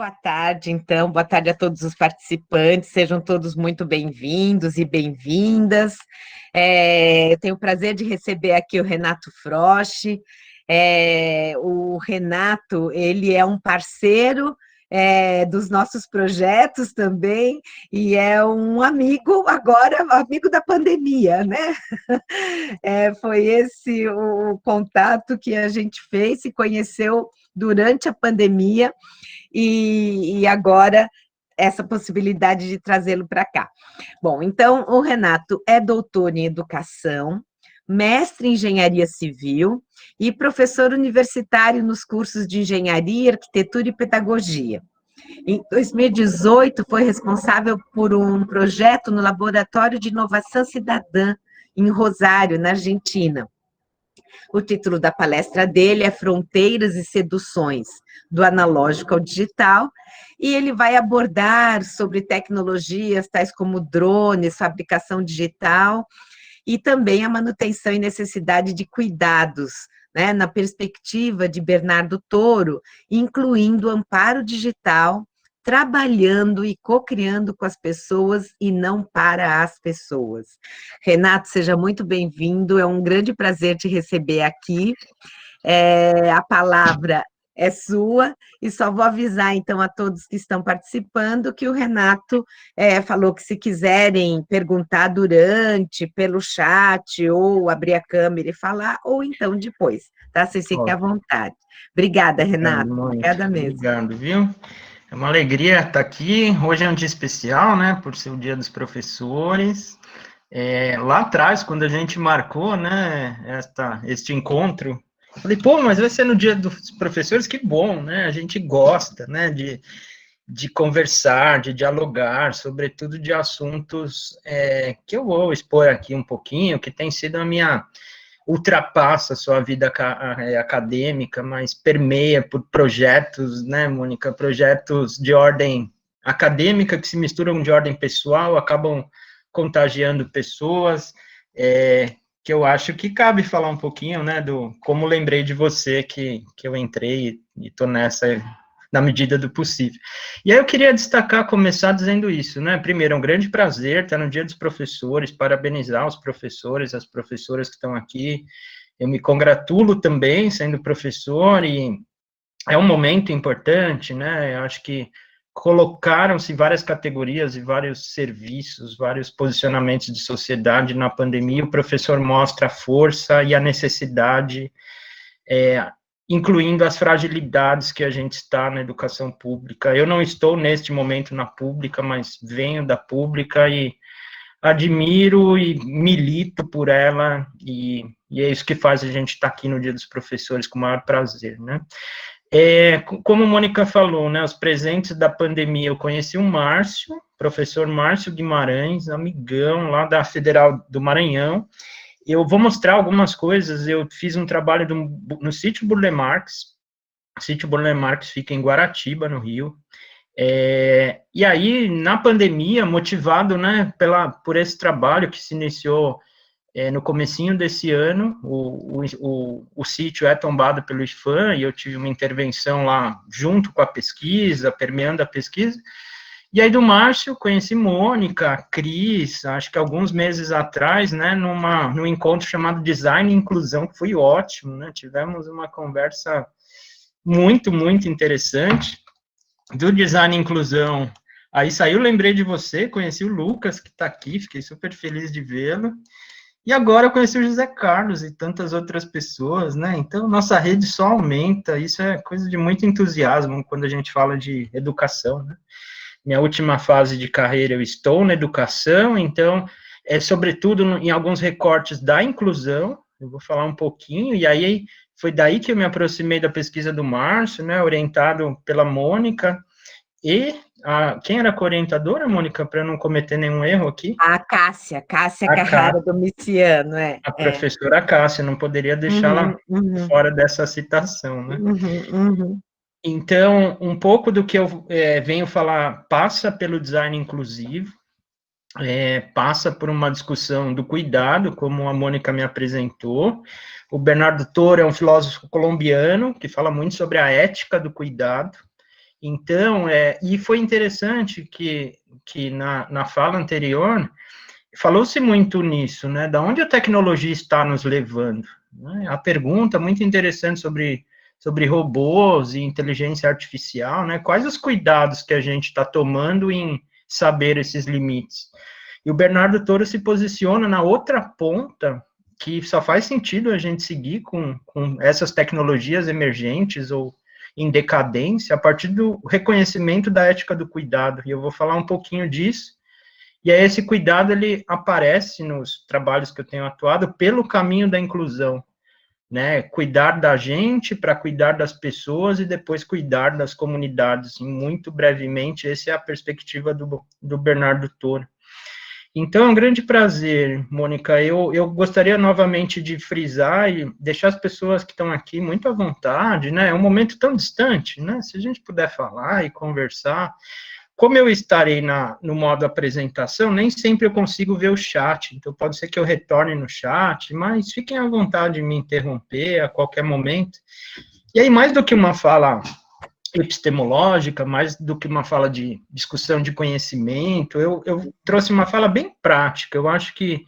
boa tarde, então, boa tarde a todos os participantes, sejam todos muito bem-vindos e bem-vindas. Eu tenho o prazer de receber aqui o Renato Frosch. O Renato, ele é um parceiro dos nossos projetos também, e é um amigo, agora, amigo da pandemia, né? Foi esse o contato que a gente fez, se conheceu durante a pandemia, e agora essa possibilidade de trazê-lo para cá. Bom, então, o Renato é doutor em educação, mestre em engenharia civil e professor universitário nos cursos de engenharia, arquitetura e pedagogia. Em 2018, foi responsável por um projeto no Laboratório de Inovação Cidadã, em Rosário, na Argentina. O título da palestra dele é Fronteiras e Seduções, do analógico ao digital, e ele vai abordar sobre tecnologias tais como drones, fabricação digital, e também a manutenção e necessidade de cuidados, né, na perspectiva de Bernardo Toro, incluindo o amparo digital, trabalhando e co-criando com as pessoas e não para as pessoas. Renato, seja muito bem-vindo, é um grande prazer te receber aqui. A palavra é sua, e só vou avisar, então, a todos que estão participando, que o Renato falou que se quiserem perguntar durante, pelo chat, ou abrir a câmera e falar, ou então depois, tá? Vocês fiquem à vontade. Obrigada, Renato. Obrigada mesmo. Obrigado, viu? É uma alegria estar aqui. Hoje é um dia especial, né, por ser o Dia dos Professores. Lá atrás, quando a gente marcou, né, este encontro, falei, pô, mas vai ser no Dia dos Professores, que bom, né, a gente gosta, né, de conversar, de dialogar, sobretudo de assuntos que eu vou expor aqui um pouquinho, que tem sido ultrapassa a sua vida acadêmica, mas permeia por projetos, né, Mônica, projetos de ordem acadêmica que se misturam de ordem pessoal, acabam contagiando pessoas, que eu acho que cabe falar um pouquinho, né, do como lembrei de você que eu entrei e estou nessa na medida do possível. E aí eu queria destacar, começar dizendo isso, né, primeiro, é um grande prazer estar no Dia dos Professores, parabenizar os professores, as professoras que estão aqui, eu me congratulo também, sendo professor, e é um momento importante, né, eu acho que colocaram-se várias categorias e vários serviços, vários posicionamentos de sociedade na pandemia, o professor mostra a força e a necessidade, incluindo as fragilidades que a gente está na educação pública. Eu não estou neste momento na pública, mas venho da pública e admiro e milito por ela, e é isso que faz a gente estar aqui no Dia dos Professores com o maior prazer, né? Como a Mônica falou, né, os presentes da pandemia, eu conheci o Márcio, professor Márcio Guimarães, amigão lá da Federal do Maranhão. Eu vou mostrar algumas coisas, eu fiz um trabalho no sítio Burle Marx, o sítio Burle Marx fica em Guaratiba, no Rio, e aí, na pandemia, motivado, né, por esse trabalho que se iniciou no comecinho desse ano, o sítio é tombado pelo IFAM, e eu tive uma intervenção lá junto com a pesquisa, permeando a pesquisa. E aí do Márcio, conheci Mônica, Cris, acho que alguns meses atrás, né, num encontro chamado Design e Inclusão, que foi ótimo, né, tivemos uma conversa muito, muito interessante. Do Design e Inclusão, aí saiu, lembrei de você, conheci o Lucas, que está aqui, fiquei super feliz de vê-lo. E agora eu conheci o José Carlos e tantas outras pessoas, né? Então, nossa rede só aumenta, isso é coisa de muito entusiasmo quando a gente fala de educação, né? Minha última fase de carreira eu estou na educação, então, sobretudo em alguns recortes da inclusão, eu vou falar um pouquinho, e aí foi daí que eu me aproximei da pesquisa do Márcio, né? Orientado pela Mônica, e quem era a co-orientadora, Mônica, para não cometer nenhum erro aqui? A Cássia Carrara Domiciano, A professora Cássia, não poderia deixá-la fora dessa citação, né? Então, um pouco do que eu venho falar passa pelo design inclusivo, passa por uma discussão do cuidado, como a Mônica me apresentou. O Bernardo Toro é um filósofo colombiano que fala muito sobre a ética do cuidado. Então, e foi interessante que na fala anterior, falou-se muito nisso, né? Da onde a tecnologia está nos levando? Né? A pergunta muito interessante sobre robôs e inteligência artificial, né? Quais os cuidados que a gente está tomando em saber esses limites? E o Bernardo Toro se posiciona na outra ponta, que só faz sentido a gente seguir com essas tecnologias emergentes ou em decadência a partir do reconhecimento da ética do cuidado. E eu vou falar um pouquinho disso. E aí esse cuidado, ele aparece nos trabalhos que eu tenho atuado pelo caminho da inclusão, né? Cuidar da gente para cuidar das pessoas e depois cuidar das comunidades. E muito brevemente, essa é a perspectiva do Bernardo Toro. Então, é um grande prazer, Mônica. Eu gostaria novamente de frisar e deixar as pessoas que estão aqui muito à vontade, né? É um momento tão distante, né? Se a gente puder falar e conversar. Como eu estarei no modo apresentação, nem sempre eu consigo ver o chat, então pode ser que eu retorne no chat, mas fiquem à vontade de me interromper a qualquer momento. E aí, mais do que uma fala epistemológica, mais do que uma fala de discussão de conhecimento, eu trouxe uma fala bem prática. Eu acho que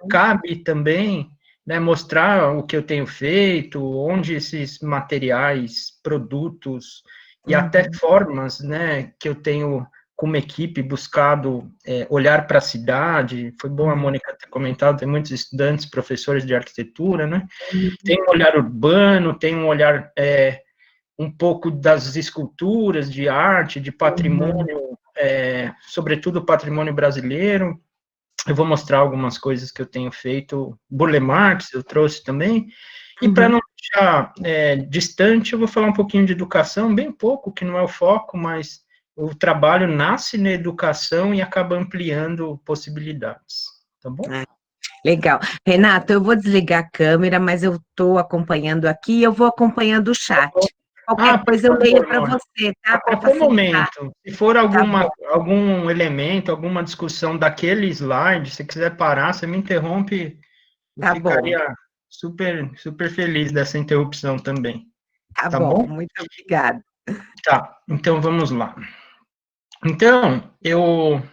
cabe também, né, mostrar o que eu tenho feito, onde esses materiais, produtos e até formas, né, que eu tenho como equipe buscado olhar para a cidade. Foi bom a Mônica ter comentado, tem muitos estudantes, professores de arquitetura, né? Tem um olhar urbano, tem um olhar um pouco das esculturas, de arte, de patrimônio, sobretudo patrimônio brasileiro. Eu vou mostrar algumas coisas que eu tenho feito. Burle Marx eu trouxe também. E para não deixar distante, eu vou falar um pouquinho de educação, bem pouco, que não é o foco, mas o trabalho nasce na educação e acaba ampliando possibilidades. Tá bom? Legal. Renato, eu vou desligar a câmera, mas eu estou acompanhando aqui e eu vou acompanhando o chat. Qualquer coisa eu leio para você, tá? A qualquer momento, se for algum elemento, alguma discussão daquele slide, se quiser parar, você me interrompe, eu ficaria super, super feliz dessa interrupção também. Tá bom? Muito obrigada. Tá, então vamos lá. Então, eu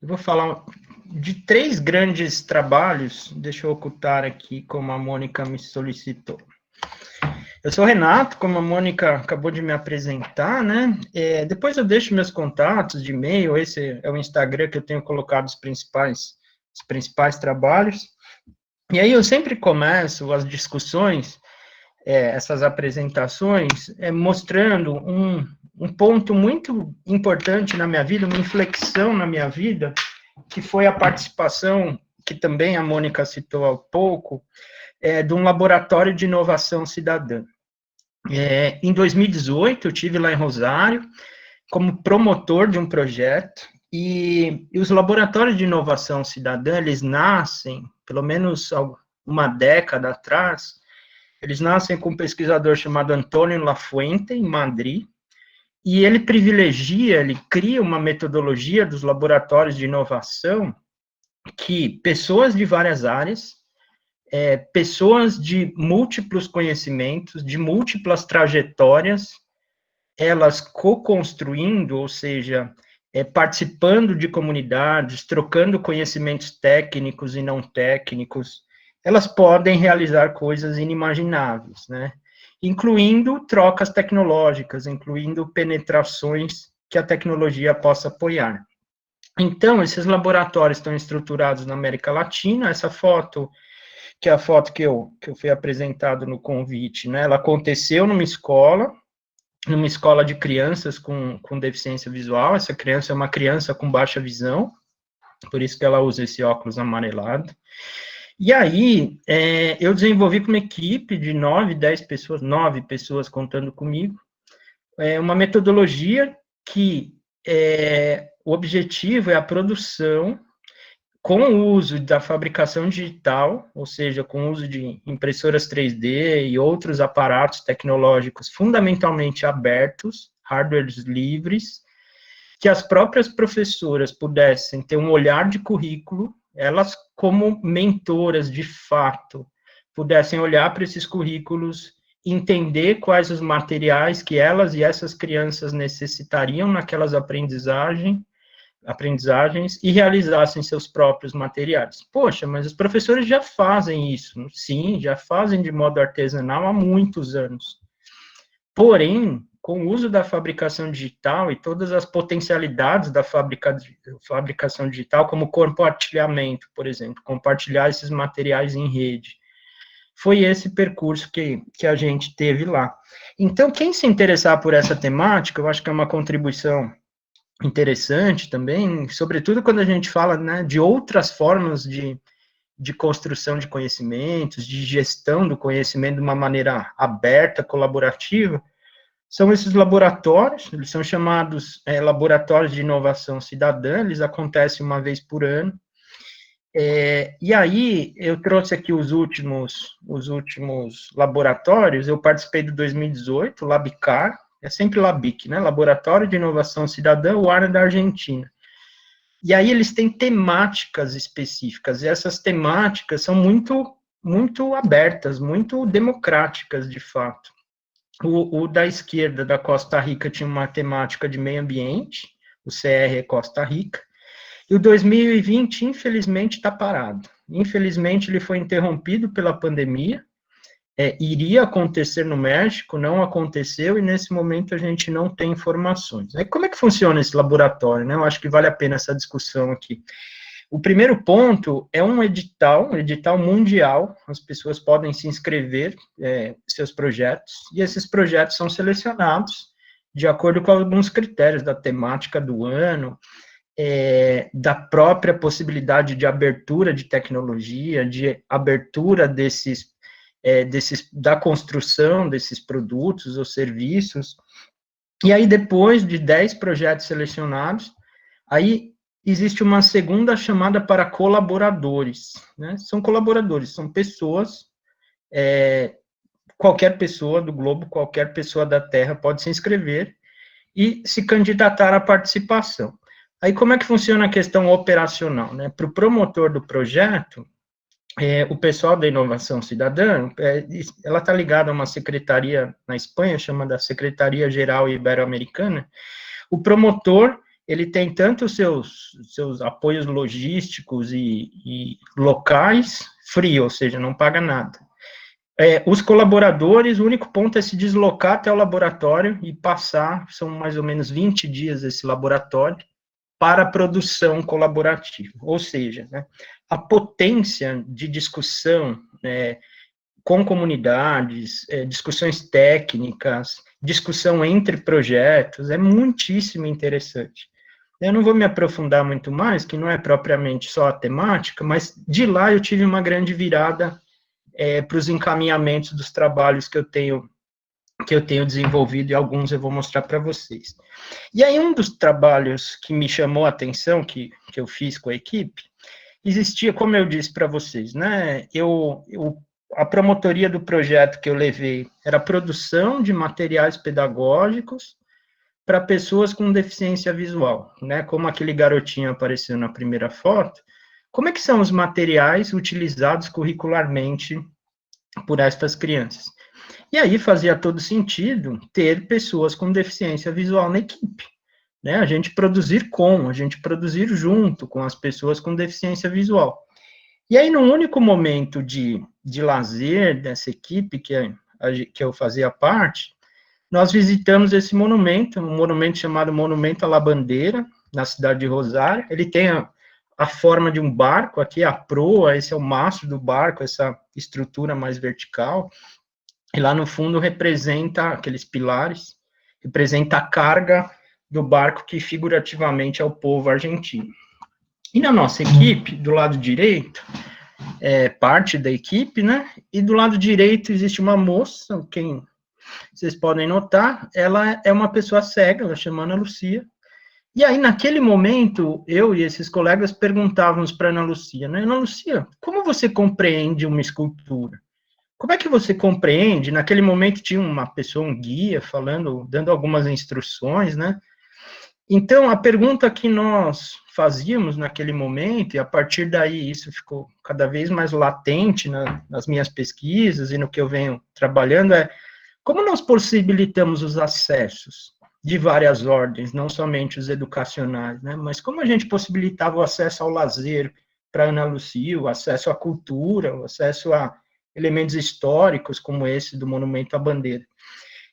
vou falar de 3 grandes trabalhos, deixa eu ocultar aqui como a Mônica me solicitou. Eu sou o Renato, como a Mônica acabou de me apresentar, né? Depois eu deixo meus contatos de e-mail, esse é o Instagram que eu tenho colocado os principais trabalhos. E aí eu sempre começo as discussões, essas apresentações, mostrando um ponto muito importante na minha vida, uma inflexão na minha vida, que foi a participação, que também a Mônica citou há pouco, de um laboratório de inovação cidadã. Em 2018, eu tive lá em Rosário, como promotor de um projeto, e os laboratórios de inovação cidadã, eles nascem, pelo menos uma década atrás, eles nascem com um pesquisador chamado Antônio Lafuente, em Madrid, e ele ele cria uma metodologia dos laboratórios de inovação que pessoas de várias áreas, pessoas de múltiplos conhecimentos, de múltiplas trajetórias, elas co-construindo, ou seja, participando de comunidades, trocando conhecimentos técnicos e não técnicos, elas podem realizar coisas inimagináveis, né? Incluindo trocas tecnológicas, incluindo penetrações que a tecnologia possa apoiar. Então, esses laboratórios estão estruturados na América Latina. Essa foto, que é a foto que eu fui apresentado no convite, né? Ela aconteceu numa escola de crianças com deficiência visual. Essa criança é uma criança com baixa visão, por isso que ela usa esse óculos amarelado. E aí, eu desenvolvi com uma equipe de 9 pessoas contando comigo, uma metodologia que o objetivo é a produção com o uso da fabricação digital, ou seja, com o uso de impressoras 3D e outros aparatos tecnológicos fundamentalmente abertos, hardwares livres, que as próprias professoras pudessem ter um olhar de currículo, elas como mentoras de fato, pudessem olhar para esses currículos entender quais os materiais que elas e essas crianças necessitariam naquelas aprendizagens e realizassem seus próprios materiais. Poxa, mas os professores já fazem isso. Sim, já fazem de modo artesanal há muitos anos. Porém, com o uso da fabricação digital e todas as potencialidades da fabricação digital, como compartilhamento, por exemplo, compartilhar esses materiais em rede, foi esse percurso que a gente teve lá. Então, quem se interessar por essa temática, eu acho que é uma contribuição interessante também, sobretudo quando a gente fala, né, de outras formas de construção de conhecimentos, de gestão do conhecimento de uma maneira aberta, colaborativa, são esses laboratórios, eles são chamados laboratórios de inovação cidadã, eles acontecem uma vez por ano. E aí, eu trouxe aqui os últimos laboratórios, eu participei do 2018, LabCar, é sempre LABIC, né, Laboratório de Inovação Cidadã, UARA da Argentina. E aí eles têm temáticas específicas, e essas temáticas são muito, muito abertas, muito democráticas, de fato. O da esquerda, da Costa Rica, tinha uma temática de meio ambiente, o CR é Costa Rica, e o 2020, infelizmente, está parado. Infelizmente, ele foi interrompido pela pandemia, iria acontecer no México, não aconteceu, e nesse momento a gente não tem informações. Como é que funciona esse laboratório, né? Eu acho que vale a pena essa discussão aqui. O primeiro ponto é um edital mundial, as pessoas podem se inscrever, seus projetos, e esses projetos são selecionados de acordo com alguns critérios da temática do ano, da própria possibilidade de abertura de tecnologia, de abertura da construção desses produtos ou serviços. E aí, depois de 10 projetos selecionados, aí existe uma segunda chamada para colaboradores, né? São colaboradores, são pessoas, qualquer pessoa do globo, qualquer pessoa da Terra pode se inscrever e se candidatar à participação. Aí, como é que funciona a questão operacional, né? Para o promotor do projeto, o pessoal da Inovação Cidadã, ela está ligada a uma secretaria na Espanha, chamada Secretaria Geral Ibero-Americana. O promotor, ele tem tanto os seus apoios logísticos e locais, free, ou seja, não paga nada. Os colaboradores, o único ponto é se deslocar até o laboratório e passar, são mais ou menos 20 dias esse laboratório, para a produção colaborativa, ou seja, né, a potência de discussão com comunidades, discussões técnicas, discussão entre projetos, é muitíssimo interessante. Eu não vou me aprofundar muito mais, que não é propriamente só a temática, mas de lá eu tive uma grande virada para os encaminhamentos dos trabalhos que eu tenho desenvolvido, e alguns eu vou mostrar para vocês. E aí, um dos trabalhos que me chamou a atenção, que eu fiz com a equipe, existia, como eu disse para vocês, né, a promotoria do projeto que eu levei era a produção de materiais pedagógicos para pessoas com deficiência visual, né, como aquele garotinho apareceu na primeira foto. Como é que são os materiais utilizados curricularmente por estas crianças? E aí fazia todo sentido ter pessoas com deficiência visual na equipe, né? A gente produzir junto com as pessoas com deficiência visual. E aí, num único momento de lazer dessa equipe, que eu fazia parte, nós visitamos esse monumento, um monumento chamado Monumento à Labandeira, na cidade de Rosário. Ele tem a forma de um barco, aqui a proa, esse é o mastro do barco, essa estrutura mais vertical. E lá no fundo representa aqueles pilares, representa a carga do barco que figurativamente é o povo argentino. E na nossa equipe, do lado direito, parte da equipe, né? E do lado direito existe uma moça, quem vocês podem notar, ela é uma pessoa cega, ela chama Ana Lucia. E aí, naquele momento, eu e esses colegas perguntávamos para Ana Lucia, né? Ana Lucia, como você compreende uma escultura? Como é que você compreende? Naquele momento tinha uma pessoa, um guia, dando algumas instruções, né? Então, a pergunta que nós fazíamos naquele momento, e a partir daí isso ficou cada vez mais latente nas minhas pesquisas e no que eu venho trabalhando, Como nós possibilitamos os acessos de várias ordens, não somente os educacionais, né, mas como a gente possibilitava o acesso ao lazer para Ana Lucia, o acesso à cultura, o acesso a elementos históricos como esse do Monumento à Bandeira.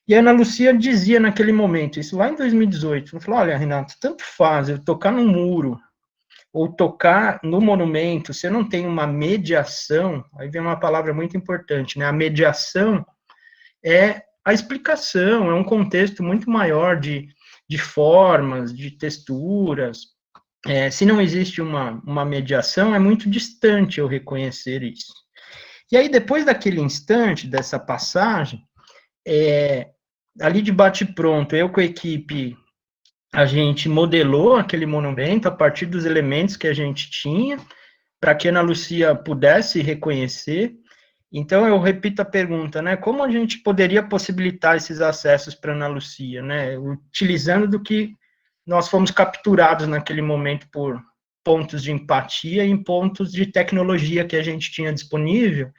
E a Ana Lucia dizia naquele momento, isso lá em 2018, ela falou, olha, Renato, tanto faz eu tocar no muro ou tocar no monumento, se eu não tenho uma mediação, aí vem uma palavra muito importante, né? A mediação é a explicação, é um contexto muito maior de formas, de texturas. Se não existe uma mediação, é muito distante eu reconhecer isso. E aí, depois daquele instante, dessa passagem, ali de bate-pronto, eu com a equipe, a gente modelou aquele monumento a partir dos elementos que a gente tinha, para que a Ana Lucia pudesse reconhecer. Então, eu repito a pergunta, né, como a gente poderia possibilitar esses acessos para a Ana Lucia, né, utilizando do que nós fomos capturados naquele momento por pontos de empatia e pontos de tecnologia que a gente tinha disponível,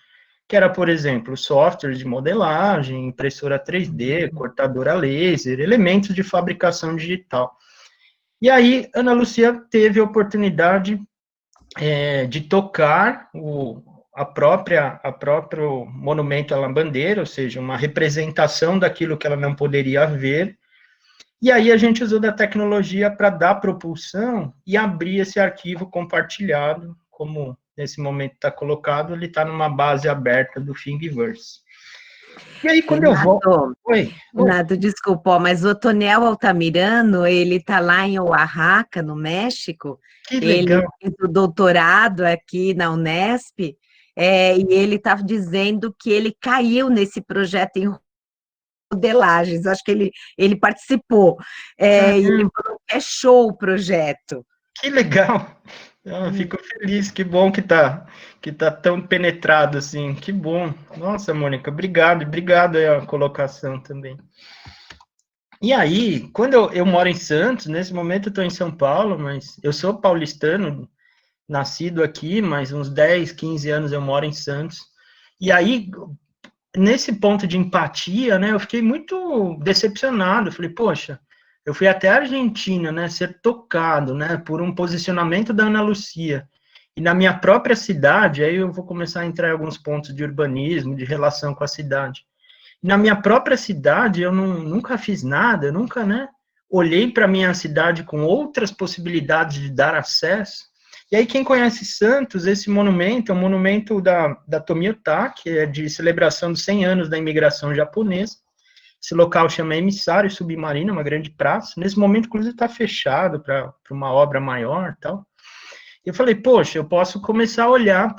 que era, por exemplo, softwares de modelagem, impressora 3D, cortadora laser, elementos de fabricação digital. E aí, Ana Lucia teve a oportunidade de tocar a próprio monumento à bandeira, ou seja, uma representação daquilo que ela não poderia ver, e aí a gente usou da tecnologia para dar propulsão e abrir esse arquivo compartilhado, como nesse momento está colocado, ele está numa base aberta do Thingiverse. E aí, quando eu volto... Oi. Renato, desculpa, mas o Tonel Altamirano, ele está lá em Oaxaca, no México. Que legal. Ele fez o doutorado aqui na Unesp, e ele estava dizendo que ele caiu nesse projeto em modelagens, acho que ele participou, e ele falou que é show o projeto. Que legal! Eu fico feliz, que bom que tá tão penetrado assim, que bom. Nossa, Mônica, obrigado a colocação também. E aí, quando eu moro em Santos, nesse momento eu estou em São Paulo, mas eu sou paulistano, nascido aqui, mas uns 10, 15 anos eu moro em Santos. E aí, nesse ponto de empatia, né, eu fiquei muito decepcionado. Eu falei, poxa, eu fui até a Argentina, né, ser tocado, né, por um posicionamento da Ana Lucia. E na minha própria cidade, aí eu vou começar a entrar em alguns pontos de urbanismo, de relação com a cidade. Na minha própria cidade, eu nunca fiz nada, eu nunca, né, olhei para a minha cidade com outras possibilidades de dar acesso. E aí, quem conhece Santos, esse monumento é um monumento da Tomiotá, que é de celebração dos 100 anos da imigração japonesa. Esse local chama Emissário Submarino, uma grande praça. Nesse momento, inclusive, está fechado para uma obra maior e tal. Eu falei, poxa, eu posso começar a olhar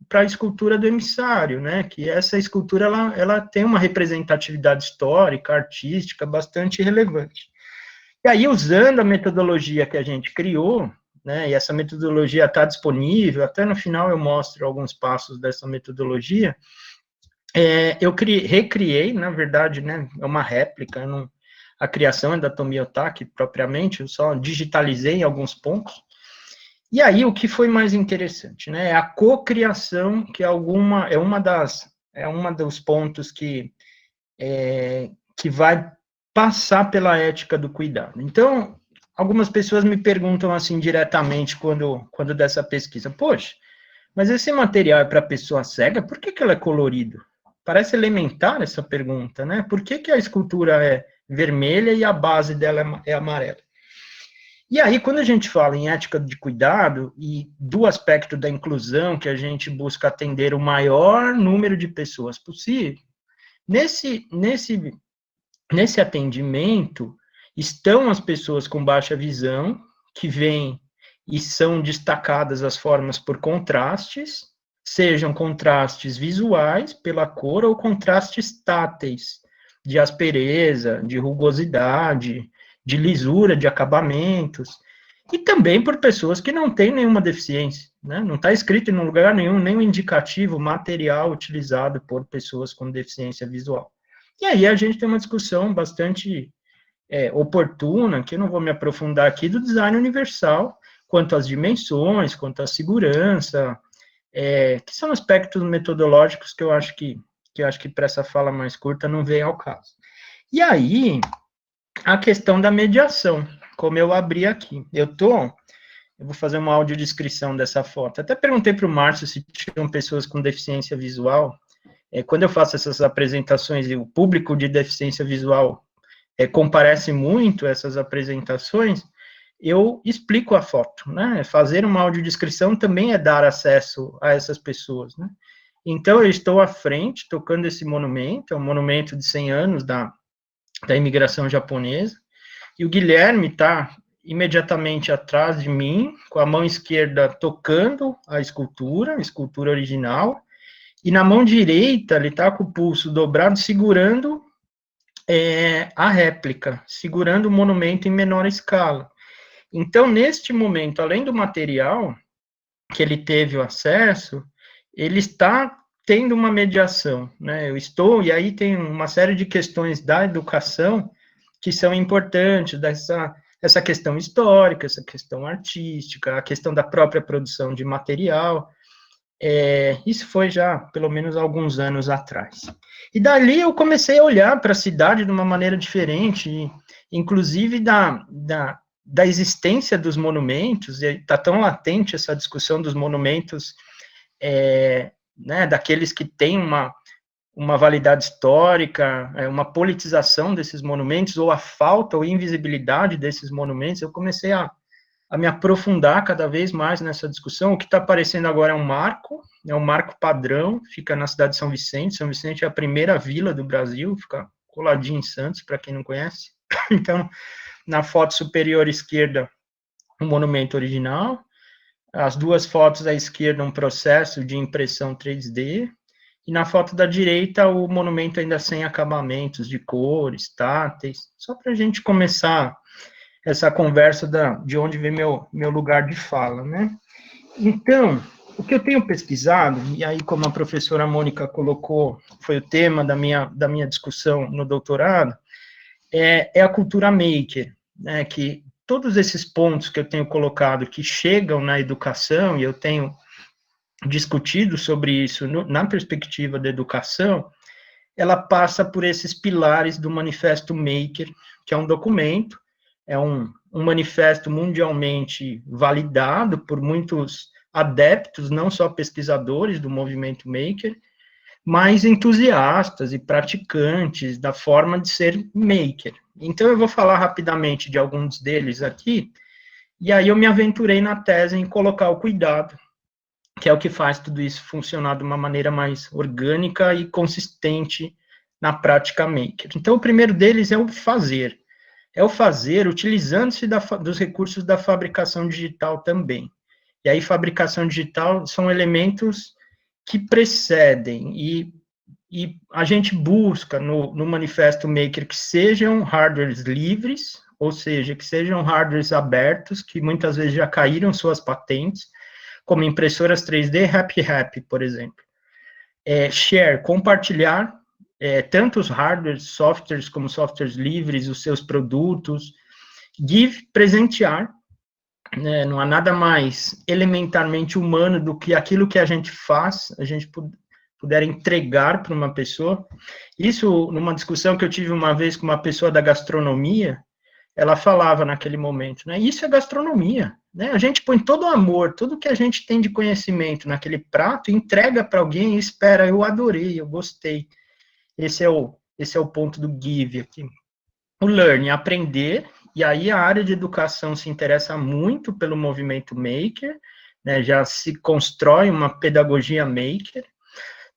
para a escultura do emissário, né? Que essa escultura ela tem uma representatividade histórica, artística, bastante relevante. E aí, usando a metodologia que a gente criou, né, e essa metodologia está disponível, até no final eu mostro alguns passos dessa metodologia, eu recriei, na verdade, né, é uma réplica, a criação é da Tomiotá, propriamente, eu só digitalizei em alguns pontos. E aí, o que foi mais interessante, né, é a cocriação, que é uma dos pontos que vai passar pela ética do cuidado. Então, algumas pessoas me perguntam assim diretamente quando dessa pesquisa, poxa, mas esse material é para pessoa cega, por que ela é colorido? Parece elementar essa pergunta, né? Por que a escultura é vermelha e a base dela é amarela? E aí, quando a gente fala em ética de cuidado e do aspecto da inclusão, que a gente busca atender o maior número de pessoas possível, nesse atendimento estão as pessoas com baixa visão, que vêm e são destacadas as formas por contrastes, sejam contrastes visuais, pela cor, ou contrastes táteis, de aspereza, de rugosidade, de lisura, de acabamentos, e também por pessoas que não têm nenhuma deficiência, né? Não está escrito em lugar nenhum indicativo material utilizado por pessoas com deficiência visual. E aí a gente tem uma discussão bastante oportuna, que eu não vou me aprofundar aqui, do design universal, quanto às dimensões, quanto à segurança, que são aspectos metodológicos que eu acho que que eu acho que para essa fala mais curta não vem ao caso. E aí, a questão da mediação, como eu abri aqui. Eu vou fazer uma audiodescrição dessa foto. Até perguntei para o Márcio se tinham pessoas com deficiência visual. Quando eu faço essas apresentações e o público de deficiência visual comparece muito a essas apresentações, eu explico a foto, né? Fazer uma audiodescrição também é dar acesso a essas pessoas, né? Então, eu estou à frente, tocando esse monumento, é um monumento de 100 anos da imigração japonesa, e o Guilherme está imediatamente atrás de mim, com a mão esquerda tocando a escultura original, e na mão direita ele está com o pulso dobrado, segurando a réplica, segurando o monumento em menor escala. Então, neste momento, além do material que ele teve o acesso, ele está tendo uma mediação, né? Eu estou, e aí tem uma série de questões da educação que são importantes, essa questão histórica, essa questão artística, a questão da própria produção de material. Isso foi já, pelo menos, alguns anos atrás. E dali eu comecei a olhar para a cidade de uma maneira diferente, inclusive da existência dos monumentos, e está tão latente essa discussão dos monumentos, né, daqueles que têm uma validade histórica, uma politização desses monumentos, ou a falta ou invisibilidade desses monumentos. Eu comecei a me aprofundar cada vez mais nessa discussão. O que está aparecendo agora é um marco padrão, fica na cidade de São Vicente. São Vicente é a primeira vila do Brasil, fica coladinho em Santos, para quem não conhece. Então, na foto superior esquerda, o monumento original, as duas fotos à esquerda, um processo de impressão 3D, e na foto da direita, o monumento ainda sem acabamentos de cores, táteis, só para a gente começar essa conversa de onde vem meu lugar de fala, né? Então, o que eu tenho pesquisado, e aí como a professora Mônica colocou, foi o tema da minha discussão no doutorado, é a cultura maker, né? Que todos esses pontos que eu tenho colocado que chegam na educação, e eu tenho discutido sobre isso na perspectiva da educação, ela passa por esses pilares do Manifesto Maker, que é um documento, é um manifesto mundialmente validado por muitos adeptos, não só pesquisadores do movimento maker, mas entusiastas e praticantes da forma de ser maker. Então, eu vou falar rapidamente de alguns deles aqui, e aí eu me aventurei na tese em colocar o cuidado, que é o que faz tudo isso funcionar de uma maneira mais orgânica e consistente na prática maker. Então, o primeiro deles é o fazer. É o fazer utilizando-se dos recursos da fabricação digital também. E aí, fabricação digital são elementos que precedem, e a gente busca no Manifesto Maker que sejam hardwares livres, ou seja, que sejam hardwares abertos, que muitas vezes já caíram suas patentes, como impressoras 3D Happy, por exemplo. Share, compartilhar, tanto os hardwares, softwares, como softwares livres, os seus produtos. Give, presentear, né? Não há nada mais elementarmente humano do que aquilo que a gente faz, a gente puder entregar para uma pessoa. Isso, numa discussão que eu tive uma vez com uma pessoa da gastronomia, ela falava naquele momento, né? Isso é gastronomia, né? A gente põe todo o amor, tudo que a gente tem de conhecimento naquele prato, entrega para alguém e espera, eu adorei, eu gostei. Esse é o ponto do give aqui. O learn, aprender, e aí a área de educação se interessa muito pelo movimento maker, né? Já se constrói uma pedagogia maker.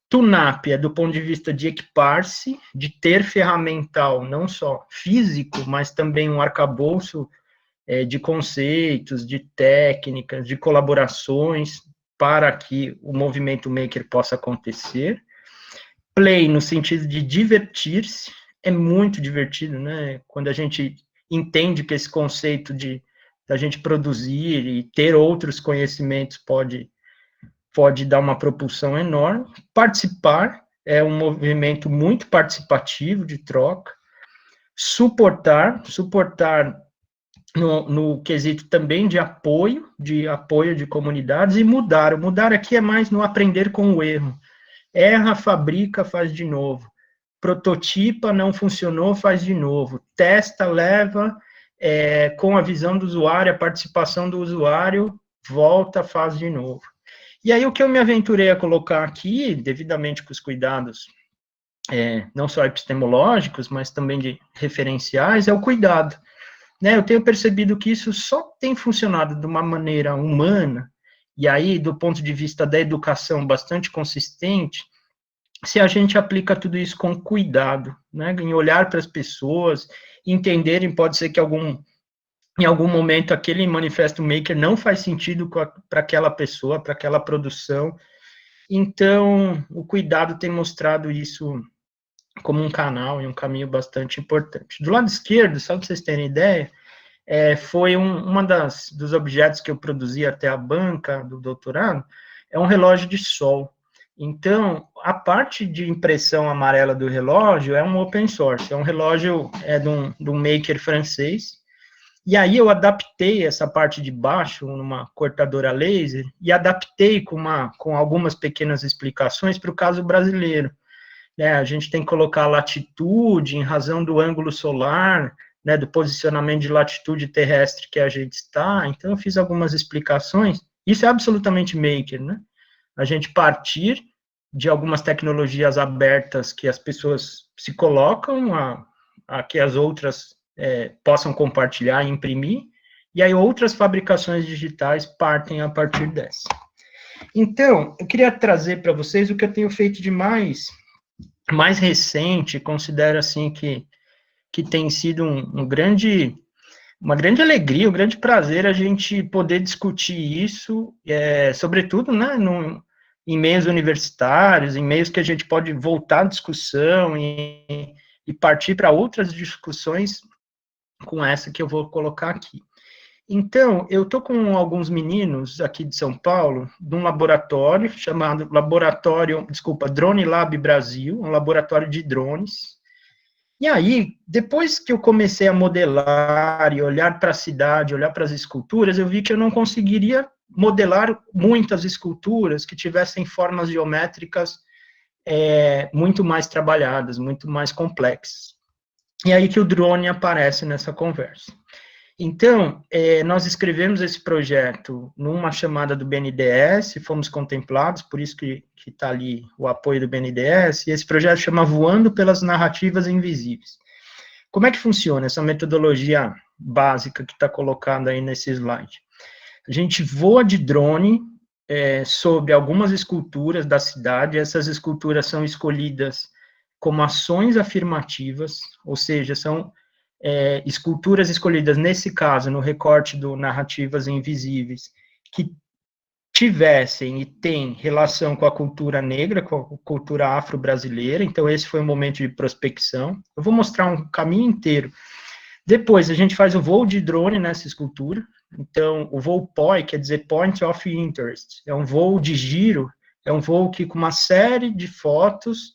Tune-up é do ponto de vista de equipar-se, de ter ferramental, não só físico, mas também um arcabouço de conceitos, de técnicas, de colaborações, para que o movimento maker possa acontecer. Play, no sentido de divertir-se, é muito divertido, né? Quando a gente entende que esse conceito da gente produzir e ter outros conhecimentos pode dar uma propulsão enorme. Participar é um movimento muito participativo de troca. Suportar no quesito também de apoio de comunidades, e mudar. O mudar aqui é mais no aprender com o erro. Erra, fabrica, faz de novo. Prototipa, não funcionou, faz de novo. Testa, leva, com a visão do usuário, a participação do usuário, volta, faz de novo. E aí o que eu me aventurei a colocar aqui, devidamente com os cuidados, não só epistemológicos, mas também de referenciais, é o cuidado. Né? Eu tenho percebido que isso só tem funcionado de uma maneira humana, e aí, do ponto de vista da educação, bastante consistente, se a gente aplica tudo isso com cuidado, né? Em olhar para as pessoas, entenderem, pode ser que em algum momento aquele manifesto maker não faz sentido para aquela pessoa, para aquela produção. Então, o cuidado tem mostrado isso como um canal e um caminho bastante importante. Do lado esquerdo, só para vocês terem ideia, foi uma dos objetos que eu produzi até a banca do doutorado, é um relógio de sol. Então, a parte de impressão amarela do relógio é um open source, é um relógio de um maker francês, e aí eu adaptei essa parte de baixo numa cortadora laser, e adaptei com algumas pequenas explicações para o caso brasileiro. A gente tem que colocar a latitude em razão do ângulo solar, né, do posicionamento de latitude terrestre que a gente está, então eu fiz algumas explicações, isso é absolutamente maker, né? A gente partir de algumas tecnologias abertas que as pessoas se colocam, a que as outras possam compartilhar e imprimir, e aí outras fabricações digitais partem a partir dessa. Então, eu queria trazer para vocês o que eu tenho feito de mais recente, considero assim que tem sido uma grande alegria, um grande prazer a gente poder discutir isso, sobretudo, né, em meios universitários, em meios que a gente pode voltar à discussão e partir para outras discussões com essa que eu vou colocar aqui. Então, eu estou com alguns meninos aqui de São Paulo, de um laboratório chamado Drone Lab Brasil, um laboratório de drones. E aí, depois que eu comecei a modelar e olhar para a cidade, olhar para as esculturas, eu vi que eu não conseguiria modelar muitas esculturas que tivessem formas geométricas muito mais trabalhadas, muito mais complexas. E aí que o drone aparece nessa conversa. Então, nós escrevemos esse projeto numa chamada do BNDES, fomos contemplados, por isso que está ali o apoio do BNDES, e esse projeto chama Voando pelas Narrativas Invisíveis. Como é que funciona essa metodologia básica que está colocada aí nesse slide? A gente voa de drone sobre algumas esculturas da cidade, essas esculturas são escolhidas como ações afirmativas, ou seja, são esculturas escolhidas, nesse caso, no recorte do Narrativas Invisíveis, que tivessem e têm relação com a cultura negra, com a cultura afro-brasileira, então esse foi um momento de prospecção. Eu vou mostrar um caminho inteiro. Depois, a gente faz o voo de drone nessa escultura, então o voo POI, quer dizer Point of Interest, é um voo de giro, é um voo que com uma série de fotos,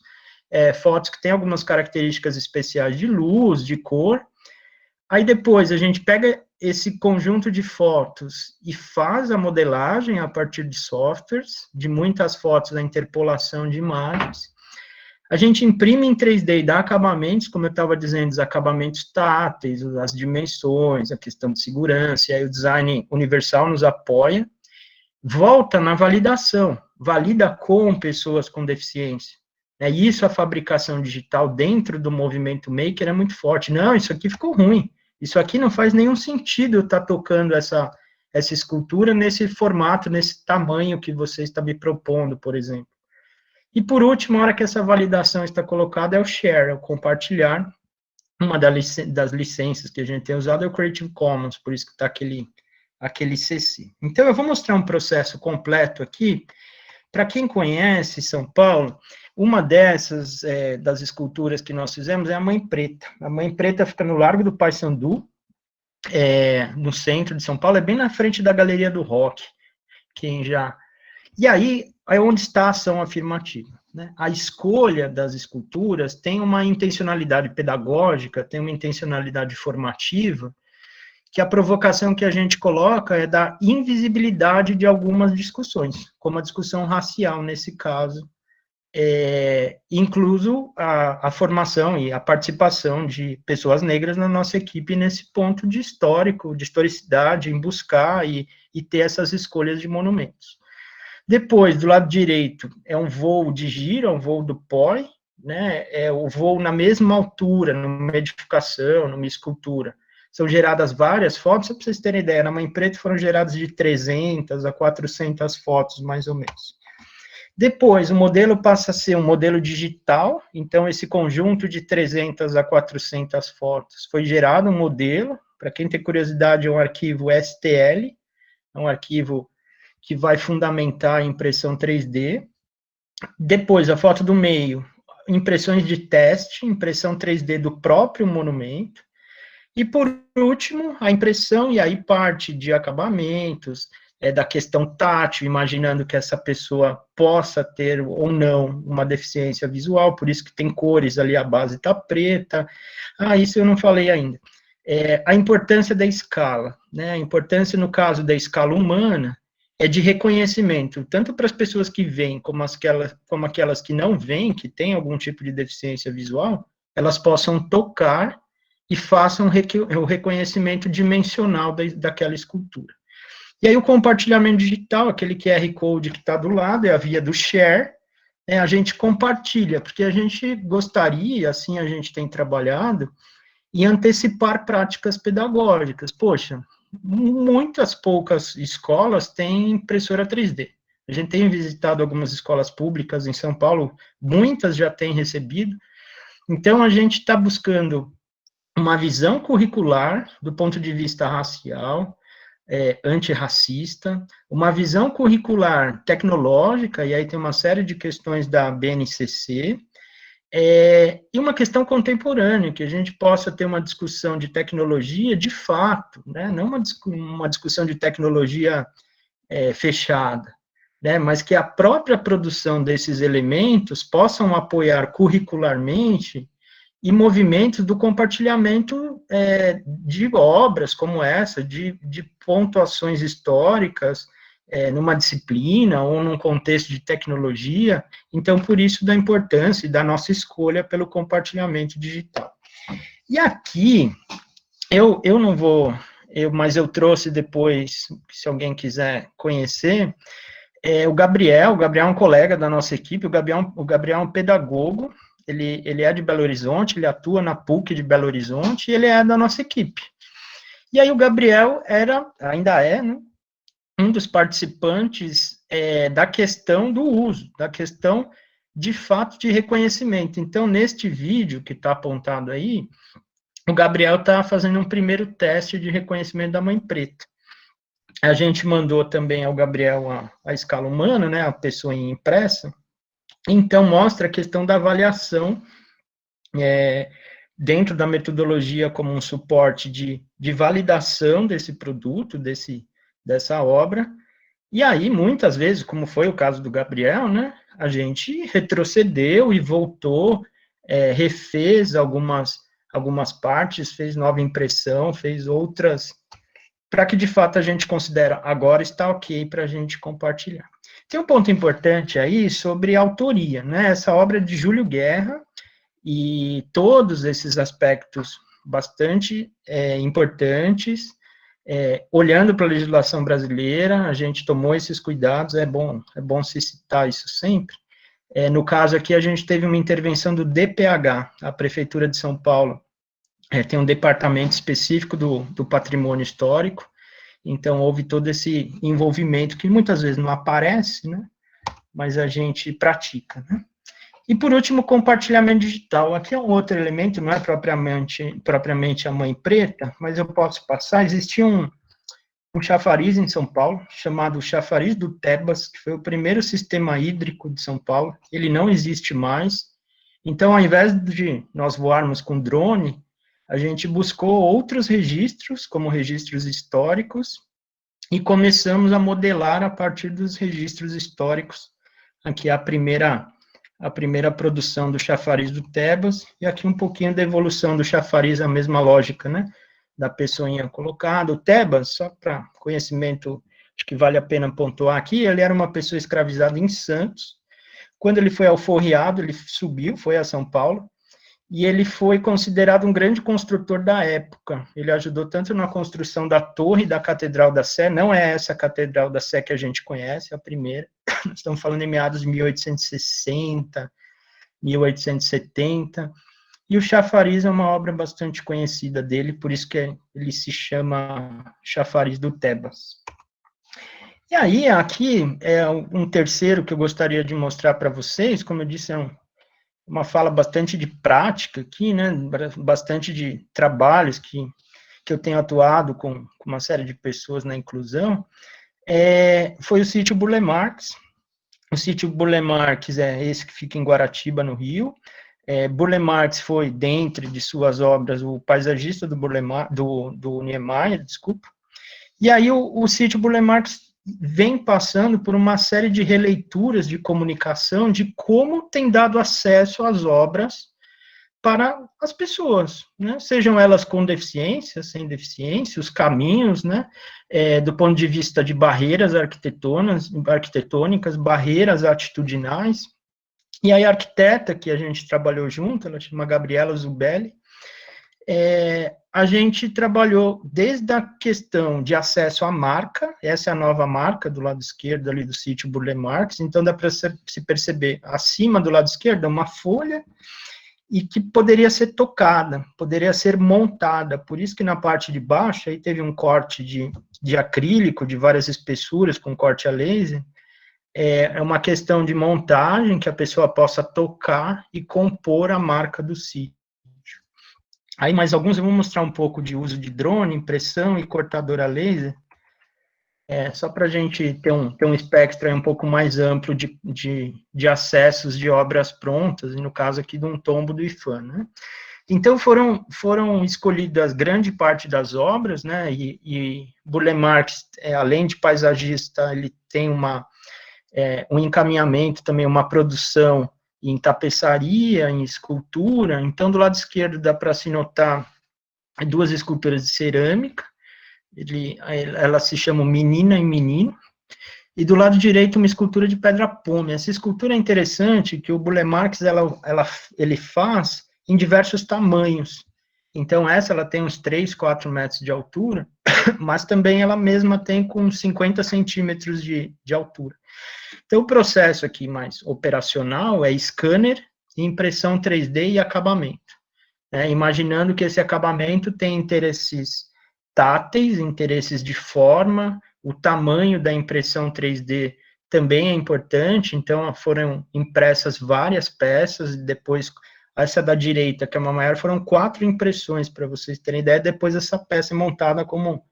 fotos que têm algumas características especiais de luz, de cor. Aí depois a gente pega esse conjunto de fotos e faz a modelagem a partir de softwares, de muitas fotos, a interpolação de imagens. A gente imprime em 3D e dá acabamentos, como eu estava dizendo, os acabamentos táteis, as dimensões, a questão de segurança, e aí o design universal nos apoia. Volta na validação, valida com pessoas com deficiência. E isso, a fabricação digital dentro do movimento maker é muito forte. Não, isso aqui ficou ruim. Isso aqui não faz nenhum sentido eu estar tocando essa escultura nesse formato, nesse tamanho que você está me propondo, por exemplo. E, por último, a hora que essa validação está colocada é o share, é o compartilhar. Uma das licenças que a gente tem usado é o Creative Commons, por isso que está aquele CC. Então, eu vou mostrar um processo completo aqui. Para quem conhece São Paulo, uma dessas, das esculturas que nós fizemos é a Mãe Preta. A Mãe Preta fica no Largo do Paissandu, no centro de São Paulo, é bem na frente da Galeria do Rock. E aí é onde está a ação afirmativa, né? A escolha das esculturas tem uma intencionalidade pedagógica, tem uma intencionalidade formativa, que a provocação que a gente coloca é da invisibilidade de algumas discussões, como a discussão racial, nesse caso, incluso a formação e a participação de pessoas negras na nossa equipe nesse ponto de histórico, de historicidade, em buscar e ter essas escolhas de monumentos. Depois, do lado direito, é um voo de giro, é um voo do POI, né, é o voo na mesma altura, numa edificação, numa escultura. São geradas várias fotos, só para vocês terem ideia, na Mãe Preta foram geradas de 300 a 400 fotos, mais ou menos. Depois, o modelo passa a ser um modelo digital, então esse conjunto de 300 a 400 fotos foi gerado um modelo, para quem tem curiosidade, é um arquivo STL, é um arquivo que vai fundamentar a impressão 3D. Depois, a foto do meio, impressões de teste, impressão 3D do próprio monumento. E, por último, a impressão, e aí parte de acabamentos, da questão tátil, imaginando que essa pessoa possa ter ou não uma deficiência visual, por isso que tem cores ali, a base está preta. Isso eu não falei ainda. A importância da escala, né? A importância, no caso da escala humana, é de reconhecimento, tanto para as pessoas que veem, como aquelas que não veem, que têm algum tipo de deficiência visual, elas possam tocar e façam o reconhecimento dimensional daquela escultura. E aí o compartilhamento digital, aquele QR Code que está do lado, é a via do share, a gente compartilha, porque a gente gostaria, assim a gente tem trabalhado, em antecipar práticas pedagógicas. Poxa, muitas poucas escolas têm impressora 3D. A gente tem visitado algumas escolas públicas em São Paulo, muitas já têm recebido. Então, a gente está buscando uma visão curricular do ponto de vista racial, antirracista, uma visão curricular tecnológica, e aí tem uma série de questões da BNCC, e uma questão contemporânea, que a gente possa ter uma discussão de tecnologia de fato, né, não uma discussão de tecnologia fechada, né, mas que a própria produção desses elementos possam apoiar curricularmente e movimentos do compartilhamento de obras como essa, de pontuações históricas, numa disciplina ou num contexto de tecnologia. Então, por isso da importância e da nossa escolha pelo compartilhamento digital. E aqui, eu não vou, mas eu trouxe depois, se alguém quiser conhecer, o Gabriel é um colega da nossa equipe, o Gabriel é um pedagogo, ele é de Belo Horizonte, ele atua na PUC de Belo Horizonte, e ele é da nossa equipe. E aí o Gabriel ainda é, né, um dos participantes da questão do uso, da questão, de fato, de reconhecimento. Então, neste vídeo que está apontado aí, o Gabriel está fazendo um primeiro teste de reconhecimento da Mãe Preta. A gente mandou também ao Gabriel a escala humana, né, a pessoa impressa. Então, mostra a questão da avaliação dentro da metodologia como um suporte de validação desse produto, dessa obra. E aí, muitas vezes, como foi o caso do Gabriel, né, a gente retrocedeu e voltou, refez algumas partes, fez nova impressão, fez outras, para que, de fato, a gente considera, agora está ok para a gente compartilhar. Tem um ponto importante aí sobre a autoria, né, essa obra é de Júlio Guerra, e todos esses aspectos bastante importantes, olhando para a legislação brasileira, a gente tomou esses cuidados, é bom se citar isso sempre. No caso aqui, a gente teve uma intervenção do DPH, a Prefeitura de São Paulo, tem um departamento específico do patrimônio histórico, então houve todo esse envolvimento, que muitas vezes não aparece, né, mas a gente pratica, né. E, por último, compartilhamento digital. Aqui é um outro elemento, não é propriamente a Mãe Preta, mas eu posso passar. Existia um chafariz em São Paulo, chamado Chafariz do Tebas, que foi o primeiro sistema hídrico de São Paulo. Ele não existe mais. Então, ao invés de nós voarmos com drone, a gente buscou outros registros, como registros históricos, e começamos a modelar a partir dos registros históricos. Aqui é a primeira produção do chafariz do Tebas, e aqui um pouquinho da evolução do chafariz, a mesma lógica, né, da pessoinha colocada. O Tebas, só para conhecimento, acho que vale a pena pontuar aqui, ele era uma pessoa escravizada em Santos, Quando ele foi alforriado, ele subiu, foi a São Paulo, e ele foi considerado um grande construtor da época. Ele ajudou tanto na construção da torre da Catedral da Sé, não é essa Catedral da Sé que a gente conhece, é a primeira, nós estamos falando em meados de 1860, 1870, e o chafariz é uma obra bastante conhecida dele, por isso que ele se chama Chafariz do Tebas. E aí, aqui é um terceiro que eu gostaria de mostrar para vocês, como eu disse, é uma fala bastante de prática aqui, né, bastante de trabalhos que eu tenho atuado com uma série de pessoas na inclusão, foi o sítio Burle Marx. O sítio Burle Marx é esse que fica em Guaratiba, no Rio. Burle Marx foi, dentre de suas obras, o paisagista do Niemeyer, desculpa. E aí o sítio Burle Marx vem passando por uma série de releituras de comunicação de como tem dado acesso às obras para as pessoas, né? Sejam elas com deficiência, sem deficiência, os caminhos, né? Do ponto de vista de barreiras arquitetônicas, barreiras atitudinais. E aí a arquiteta que a gente trabalhou junto, ela chama Gabriela Zubelli, a gente trabalhou desde a questão de acesso à marca, essa é a nova marca do lado esquerdo ali do sítio Burle Marx, então dá para se perceber acima do lado esquerdo uma folha e que poderia ser tocada, poderia ser montada, por isso que na parte de baixo aí teve um corte de acrílico de várias espessuras com corte a laser, é uma questão de montagem que a pessoa possa tocar e compor a marca do sítio. Aí, mais alguns eu vou mostrar um pouco de uso de drone, impressão e cortador a laser, só para a gente ter um espectro aí um pouco mais amplo de acessos de obras prontas, e no caso aqui de um tombo do IPHAN, né? Então, foram escolhidas grande parte das obras, né, e Burle Marx, além de paisagista, ele tem um encaminhamento também, uma produção em tapeçaria, em escultura. Então, do lado esquerdo dá para se notar duas esculturas de cerâmica, ela se chama Menina e Menino, e do lado direito uma escultura de pedra pome. Essa escultura é interessante, que o Burle Marx ele faz em diversos tamanhos. Então, ela tem uns 3, 4 metros de altura, mas também ela mesma tem com 50 centímetros de altura. Então, o processo aqui mais operacional é scanner, impressão 3D e acabamento. Imaginando que esse acabamento tem interesses táteis, interesses de forma, o tamanho da impressão 3D também é importante, então foram impressas várias peças, depois, essa da direita, que é uma maior, foram 4 impressões, para vocês terem ideia, depois essa peça é montada como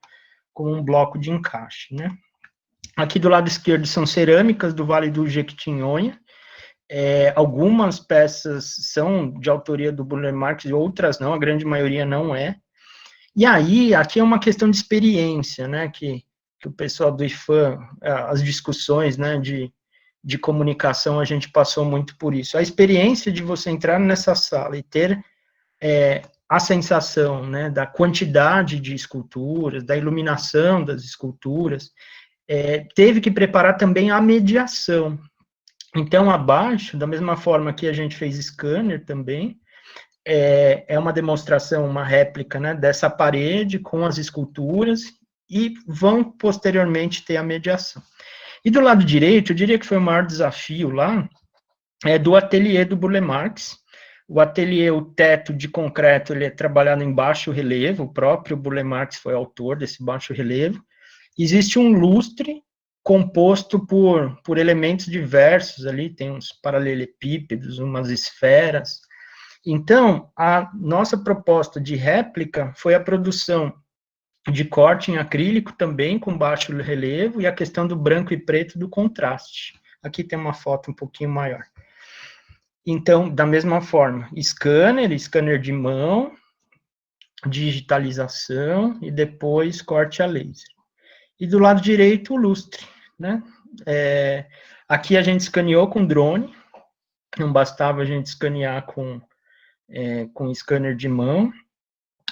um bloco de encaixe, né? Aqui do lado esquerdo são cerâmicas do Vale do Jequitinhonha. Algumas peças são de autoria do Burle Marx e outras não, a grande maioria não é. E aí, aqui é uma questão de experiência, né, que o pessoal do IPHAN, as discussões, né, de comunicação, a gente passou muito por isso. A experiência de você entrar nessa sala e ter a sensação, né, da quantidade de esculturas, da iluminação das esculturas, teve que preparar também a mediação. Então, abaixo, da mesma forma que a gente fez scanner também, é uma demonstração, uma réplica, né, dessa parede com as esculturas, e vão posteriormente ter a mediação. E do lado direito, eu diria que foi o maior desafio lá, do ateliê do Burle Marx. O ateliê, o teto de concreto, ele é trabalhado em baixo relevo, o próprio Burle Marx foi autor desse baixo relevo. Existe um lustre composto por elementos diversos ali, tem uns paralelepípedos, umas esferas. Então, a nossa proposta de réplica foi a produção de corte em acrílico também, com baixo relevo, e a questão do branco e preto do contraste. Aqui tem uma foto um pouquinho maior. Então, da mesma forma, scanner de mão, digitalização e depois corte a laser. E do lado direito, o lustre, né? Aqui a gente escaneou com drone, não bastava a gente escanear com scanner de mão,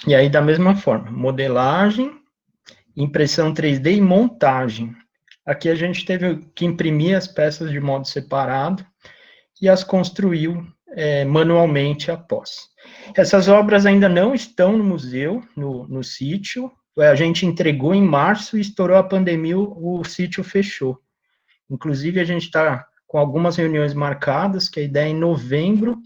e aí da mesma forma, modelagem, impressão 3D e montagem. Aqui a gente teve que imprimir as peças de modo separado, e as construiu manualmente após. Essas obras ainda não estão no museu, no sítio. A gente entregou em março e estourou a pandemia, o sítio fechou. Inclusive, a gente está com algumas reuniões marcadas, que a ideia é em novembro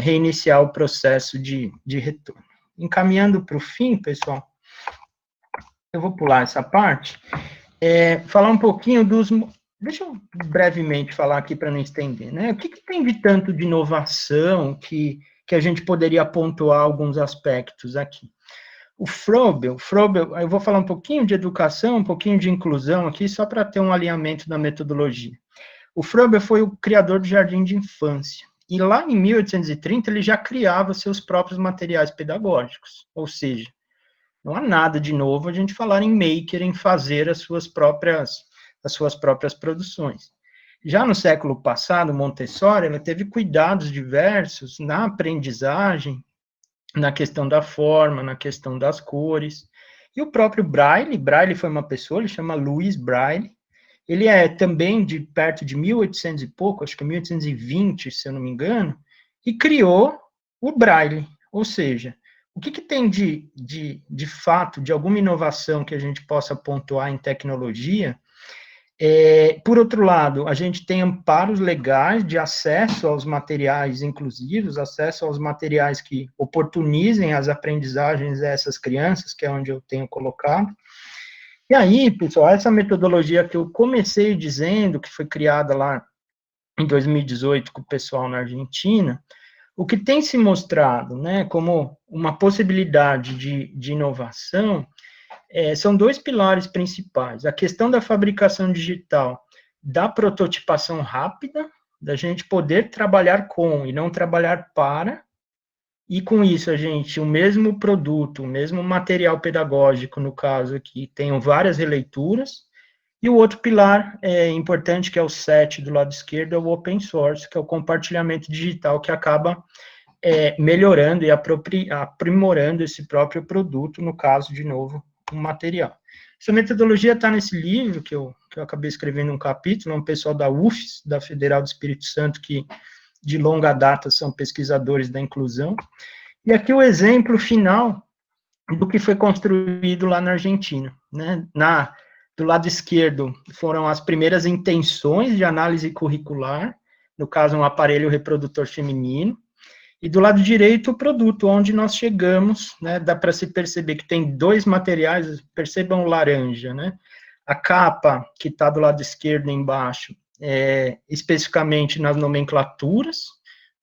reiniciar o processo de retorno. Encaminhando para o fim, pessoal, eu vou pular essa parte, falar um pouquinho dos... Deixa eu brevemente falar aqui para não estender, né? O que tem de tanto de inovação que a gente poderia pontuar alguns aspectos aqui? O Froebel, eu vou falar um pouquinho de educação, um pouquinho de inclusão aqui, só para ter um alinhamento da metodologia. O Froebel foi o criador do jardim de infância, e lá em 1830 ele já criava seus próprios materiais pedagógicos, ou seja, não há nada de novo a gente falar em maker, em fazer as suas próprias produções. Já no século passado, Montessori, ela teve cuidados diversos na aprendizagem, na questão da forma, na questão das cores. E o próprio Braille foi uma pessoa, ele chama Louis Braille, ele é também de perto de 1800 e pouco, acho que 1820, se eu não me engano, e criou o Braille, ou seja, o que tem de fato, de alguma inovação que a gente possa pontuar em tecnologia? Por outro lado, a gente tem amparos legais de acesso aos materiais inclusivos, acesso aos materiais que oportunizem as aprendizagens dessas crianças, que é onde eu tenho colocado. E aí, pessoal, essa metodologia que eu comecei dizendo, que foi criada lá em 2018 com o pessoal na Argentina, o que tem se mostrado, né, como uma possibilidade de inovação, são dois pilares principais. A questão da fabricação digital, da prototipação rápida, da gente poder trabalhar com e não trabalhar para, e com isso a gente, o mesmo produto, o mesmo material pedagógico, no caso aqui, tenham várias releituras, e o outro pilar importante, que é o 7 do lado esquerdo, é o open source, que é o compartilhamento digital, que acaba melhorando e aprimorando esse próprio produto, no caso, de novo, um material. Essa metodologia está nesse livro, que eu acabei escrevendo um capítulo, um pessoal da UFES, da Federal do Espírito Santo, que de longa data são pesquisadores da inclusão. E aqui o exemplo final do que foi construído lá na Argentina, né? Do lado esquerdo foram as primeiras intenções de análise curricular, no caso um aparelho reprodutor feminino, e do lado direito o produto, onde nós chegamos, né? Dá para se perceber que tem dois materiais, percebam o laranja, né? A capa, que está do lado esquerdo embaixo, especificamente nas nomenclaturas,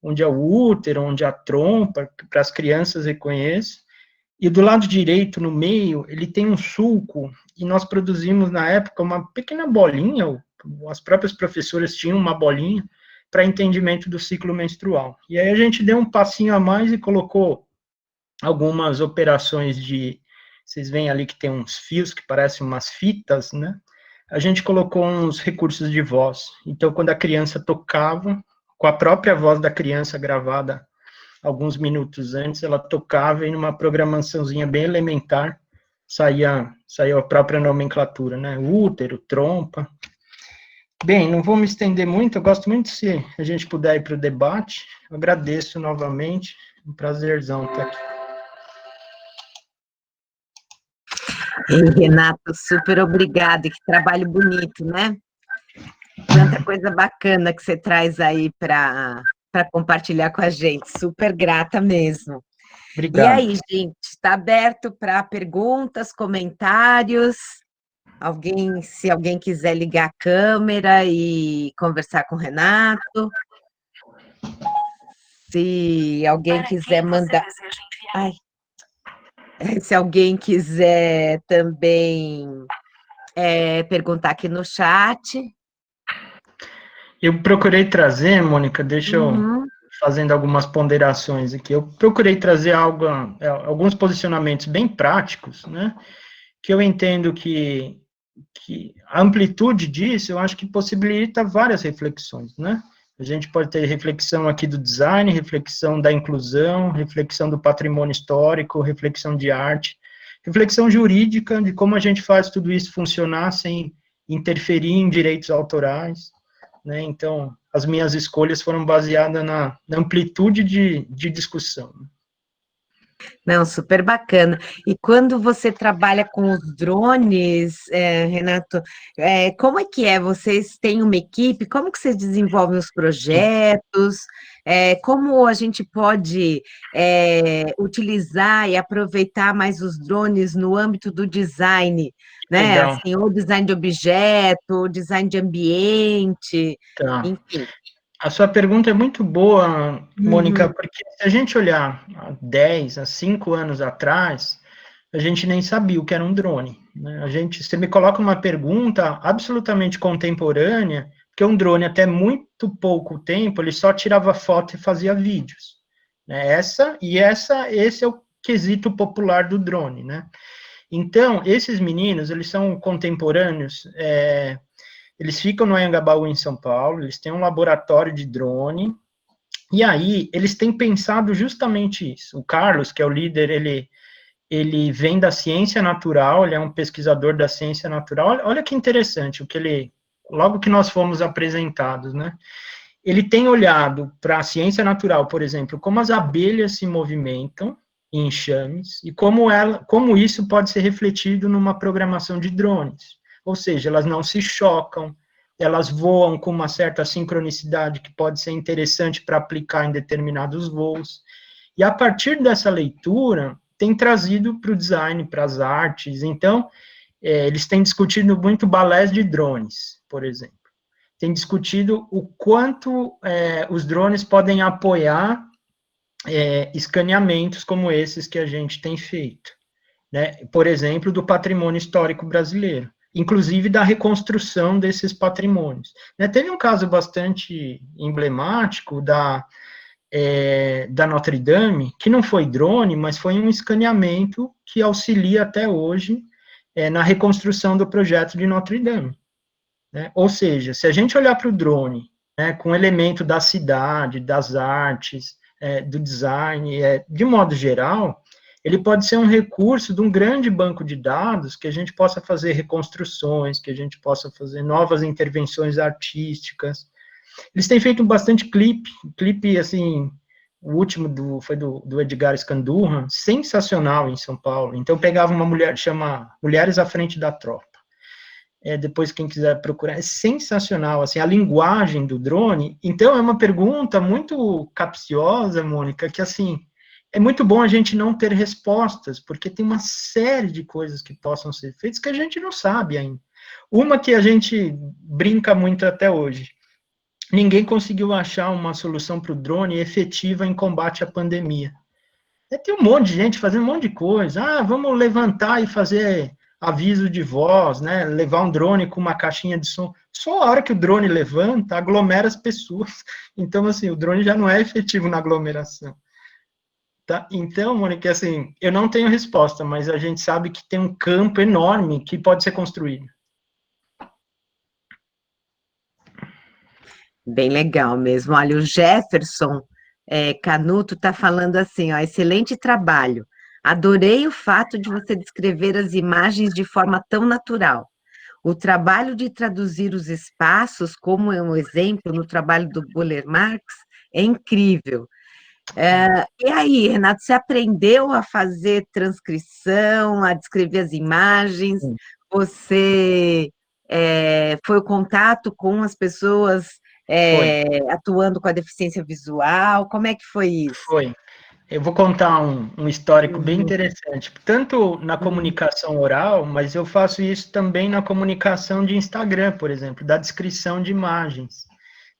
onde é o útero, onde é a trompa, para as crianças reconheçam. E do lado direito, no meio, ele tem um sulco, e nós produzimos, na época, uma pequena bolinha, as próprias professoras tinham uma bolinha, para entendimento do ciclo menstrual. E aí a gente deu um passinho a mais e colocou algumas operações vocês veem ali que tem uns fios que parecem umas fitas, né? A gente colocou uns recursos de voz. Então, quando a criança tocava, com a própria voz da criança gravada alguns minutos antes, ela tocava e numa programaçãozinha bem elementar saía a própria nomenclatura, né? Útero, trompa. Bem, não vou me estender muito, eu gosto muito se a gente puder ir para o debate. Eu agradeço novamente, um prazerzão estar aqui. Ei, Renato, super obrigada, que trabalho bonito, né? Tanta coisa bacana que você traz aí para compartilhar com a gente, super grata mesmo. Obrigado. E aí, gente, está aberto para perguntas, comentários? Se alguém quiser ligar a câmera e conversar com o Renato. Se alguém quiser mandar... Ai. Se alguém quiser também perguntar aqui no chat. Eu procurei trazer, Mônica, deixa eu fazendo algumas ponderações aqui. Eu procurei trazer alguns posicionamentos bem práticos, né? Que eu entendo que a amplitude disso, eu acho que possibilita várias reflexões, né? A gente pode ter reflexão aqui do design, reflexão da inclusão, reflexão do patrimônio histórico, reflexão de arte, reflexão jurídica, de como a gente faz tudo isso funcionar sem interferir em direitos autorais. né? Então, as minhas escolhas foram baseadas na amplitude de discussão. Não, super bacana. E quando você trabalha com os drones, Renato, como é que é? Vocês têm uma equipe? Como que vocês desenvolvem os projetos? Como a gente pode utilizar e aproveitar mais os drones no âmbito do design, né? Legal. Assim, ou design de objeto, ou design de ambiente, Tá. enfim. A sua pergunta é muito boa, Mônica, Uhum. porque se a gente olhar há 10, há 5 anos atrás, a gente nem sabia o que era um drone, né? Você me coloca uma pergunta absolutamente contemporânea, porque um drone até muito pouco tempo, ele só tirava foto e fazia vídeos, né? Esse é o quesito popular do drone, né? Então, esses meninos, eles são contemporâneos, eles ficam no Anhangabaú, em São Paulo, eles têm um laboratório de drone, e aí eles têm pensado justamente isso. O Carlos, que é o líder, ele vem da ciência natural, ele é um pesquisador da ciência natural. Olha que interessante, logo que nós fomos apresentados, né? Ele tem olhado para a ciência natural, por exemplo, como as abelhas se movimentam em enxames e como isso pode ser refletido numa programação de drones. Ou seja, elas não se chocam, elas voam com uma certa sincronicidade que pode ser interessante para aplicar em determinados voos. E a partir dessa leitura, tem trazido para o design, para as artes. Então, eles têm discutido muito balés de drones, por exemplo. Tem discutido o quanto os drones podem apoiar escaneamentos como esses que a gente tem feito, né? Por exemplo, do patrimônio histórico brasileiro, inclusive da reconstrução desses patrimônios. Né? Teve um caso bastante emblemático da Notre Dame, que não foi drone, mas foi um escaneamento que auxilia até hoje na reconstrução do projeto de Notre Dame. Né? Ou seja, se a gente olhar para o drone, né, com elemento da cidade, das artes, do design, de modo geral, ele pode ser um recurso de um grande banco de dados que a gente possa fazer reconstruções, que a gente possa fazer novas intervenções artísticas. Eles têm feito bastante clipe assim, o último foi do Edgar Scandurra, sensacional em São Paulo. Então, pegava uma mulher, chama Mulheres à Frente da Tropa. Depois, quem quiser procurar, é sensacional, assim, a linguagem do drone. Então, é uma pergunta muito capciosa, Mônica, que, assim, é muito bom a gente não ter respostas, porque tem uma série de coisas que possam ser feitas que a gente não sabe ainda. Uma que a gente brinca muito até hoje, ninguém conseguiu achar uma solução para o drone efetiva em combate à pandemia. Tem um monte de gente fazendo um monte de coisa. Ah, vamos levantar e fazer aviso de voz, né? Levar um drone com uma caixinha de som. Só a hora que o drone levanta, aglomera as pessoas. Então, assim, o drone já não é efetivo na aglomeração. Tá? Então, Mônica, assim, eu não tenho resposta, mas a gente sabe que tem um campo enorme que pode ser construído. Bem legal mesmo. Olha, o Jefferson Canuto está falando assim, ó, excelente trabalho. Adorei o fato de você descrever as imagens de forma tão natural. O trabalho de traduzir os espaços, como é um exemplo no trabalho do Buller Marx, é incrível. E aí, Renato, você aprendeu a fazer transcrição, a descrever as imagens? Você foi o contato com as pessoas Foi, atuando com a deficiência visual? Como é que foi isso? foi. Eu vou contar um histórico bem Uhum, interessante, tanto na uhum. comunicação oral, mas eu faço isso também na comunicação de Instagram, por exemplo, da descrição de imagens.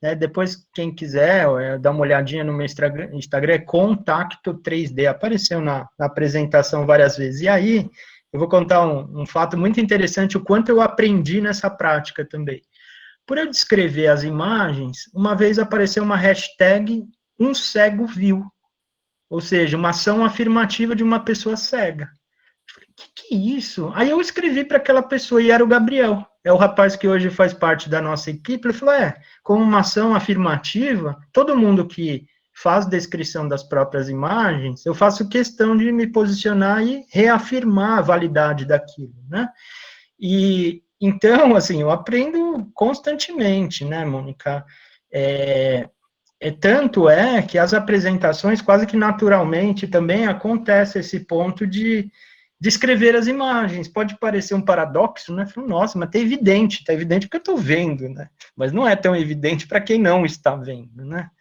Né? Depois, quem quiser, dá uma olhadinha no meu Instagram, é Contacto 3D, apareceu na apresentação várias vezes. E aí, eu vou contar um fato muito interessante, o quanto eu aprendi nessa prática também. Por eu descrever as imagens, uma vez apareceu uma hashtag um cego viu, ou seja, uma ação afirmativa de uma pessoa cega. Que é isso? Aí eu escrevi para aquela pessoa, e era o Gabriel, é o rapaz que hoje faz parte da nossa equipe. Ele falou: como uma ação afirmativa, todo mundo que faz descrição das próprias imagens, eu faço questão de me posicionar e reafirmar a validade daquilo, né? Então, assim, eu aprendo constantemente, né, Mônica? Tanto é que as apresentações, quase que naturalmente, também acontece esse ponto de descrever as imagens. Pode parecer um paradoxo, né? Nossa, mas tá evidente porque eu estou vendo, né? Mas não é tão evidente para quem não está vendo, né?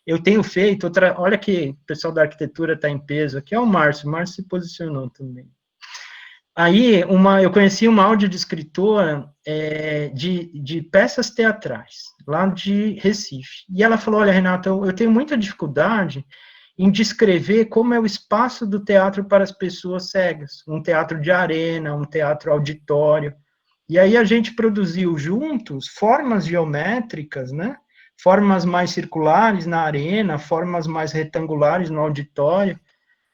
Eu tenho feito olha que o pessoal da arquitetura está em peso, aqui é o Márcio se posicionou também. Aí, eu conheci uma audiodescritora de peças teatrais, lá de Recife. E ela falou, olha, Renata, eu tenho muita dificuldade em descrever como é o espaço do teatro para as pessoas cegas. Um teatro de arena, um teatro auditório. E aí a gente produziu juntos formas geométricas, né? Formas mais circulares na arena, formas mais retangulares no auditório,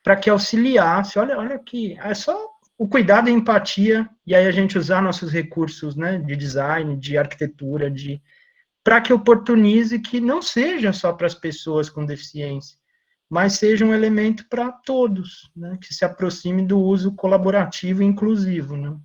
para que auxiliasse. Olha que é só o cuidado e a empatia, e aí a gente usar nossos recursos, né, de design, de arquitetura, para que oportunize que não seja só para as pessoas com deficiência, mas seja um elemento para todos, né, que se aproxime do uso colaborativo e inclusivo, né.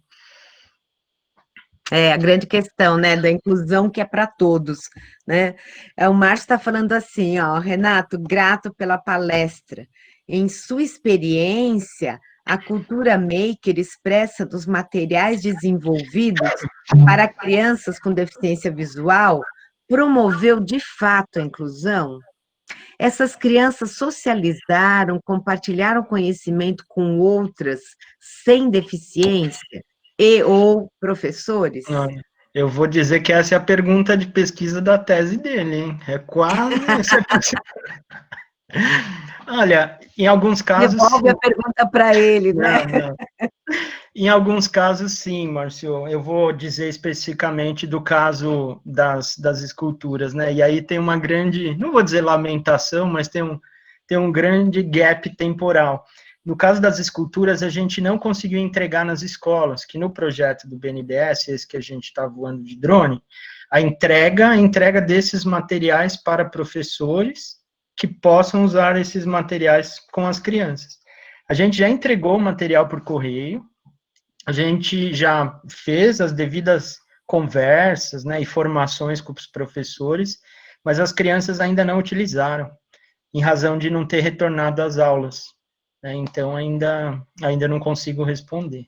É a grande questão, né, da inclusão que é para todos, né? O Márcio está falando assim, ó, Renato, grato pela palestra. Em sua experiência, a cultura maker expressa dos materiais desenvolvidos para crianças com deficiência visual promoveu de fato a inclusão? Essas crianças socializaram, compartilharam conhecimento com outras sem deficiência e ou professores? Eu vou dizer que essa é a pergunta de pesquisa da tese dele, hein? É quase... Olha, em alguns casos... Devolve a pergunta para ele, né? Não. Em alguns casos, sim, Márcio. Eu vou dizer especificamente do caso das esculturas, né? E aí tem uma grande, não vou dizer lamentação, mas tem um grande gap temporal. No caso das esculturas, a gente não conseguiu entregar nas escolas, que no projeto do BNDES, esse que a gente está voando de drone, a entrega desses materiais para professores que possam usar esses materiais com as crianças. A gente já entregou o material por correio, a gente já fez as devidas conversas, né, e formações com os professores, mas as crianças ainda não utilizaram, em razão de não ter retornado às aulas, né, então ainda não consigo responder.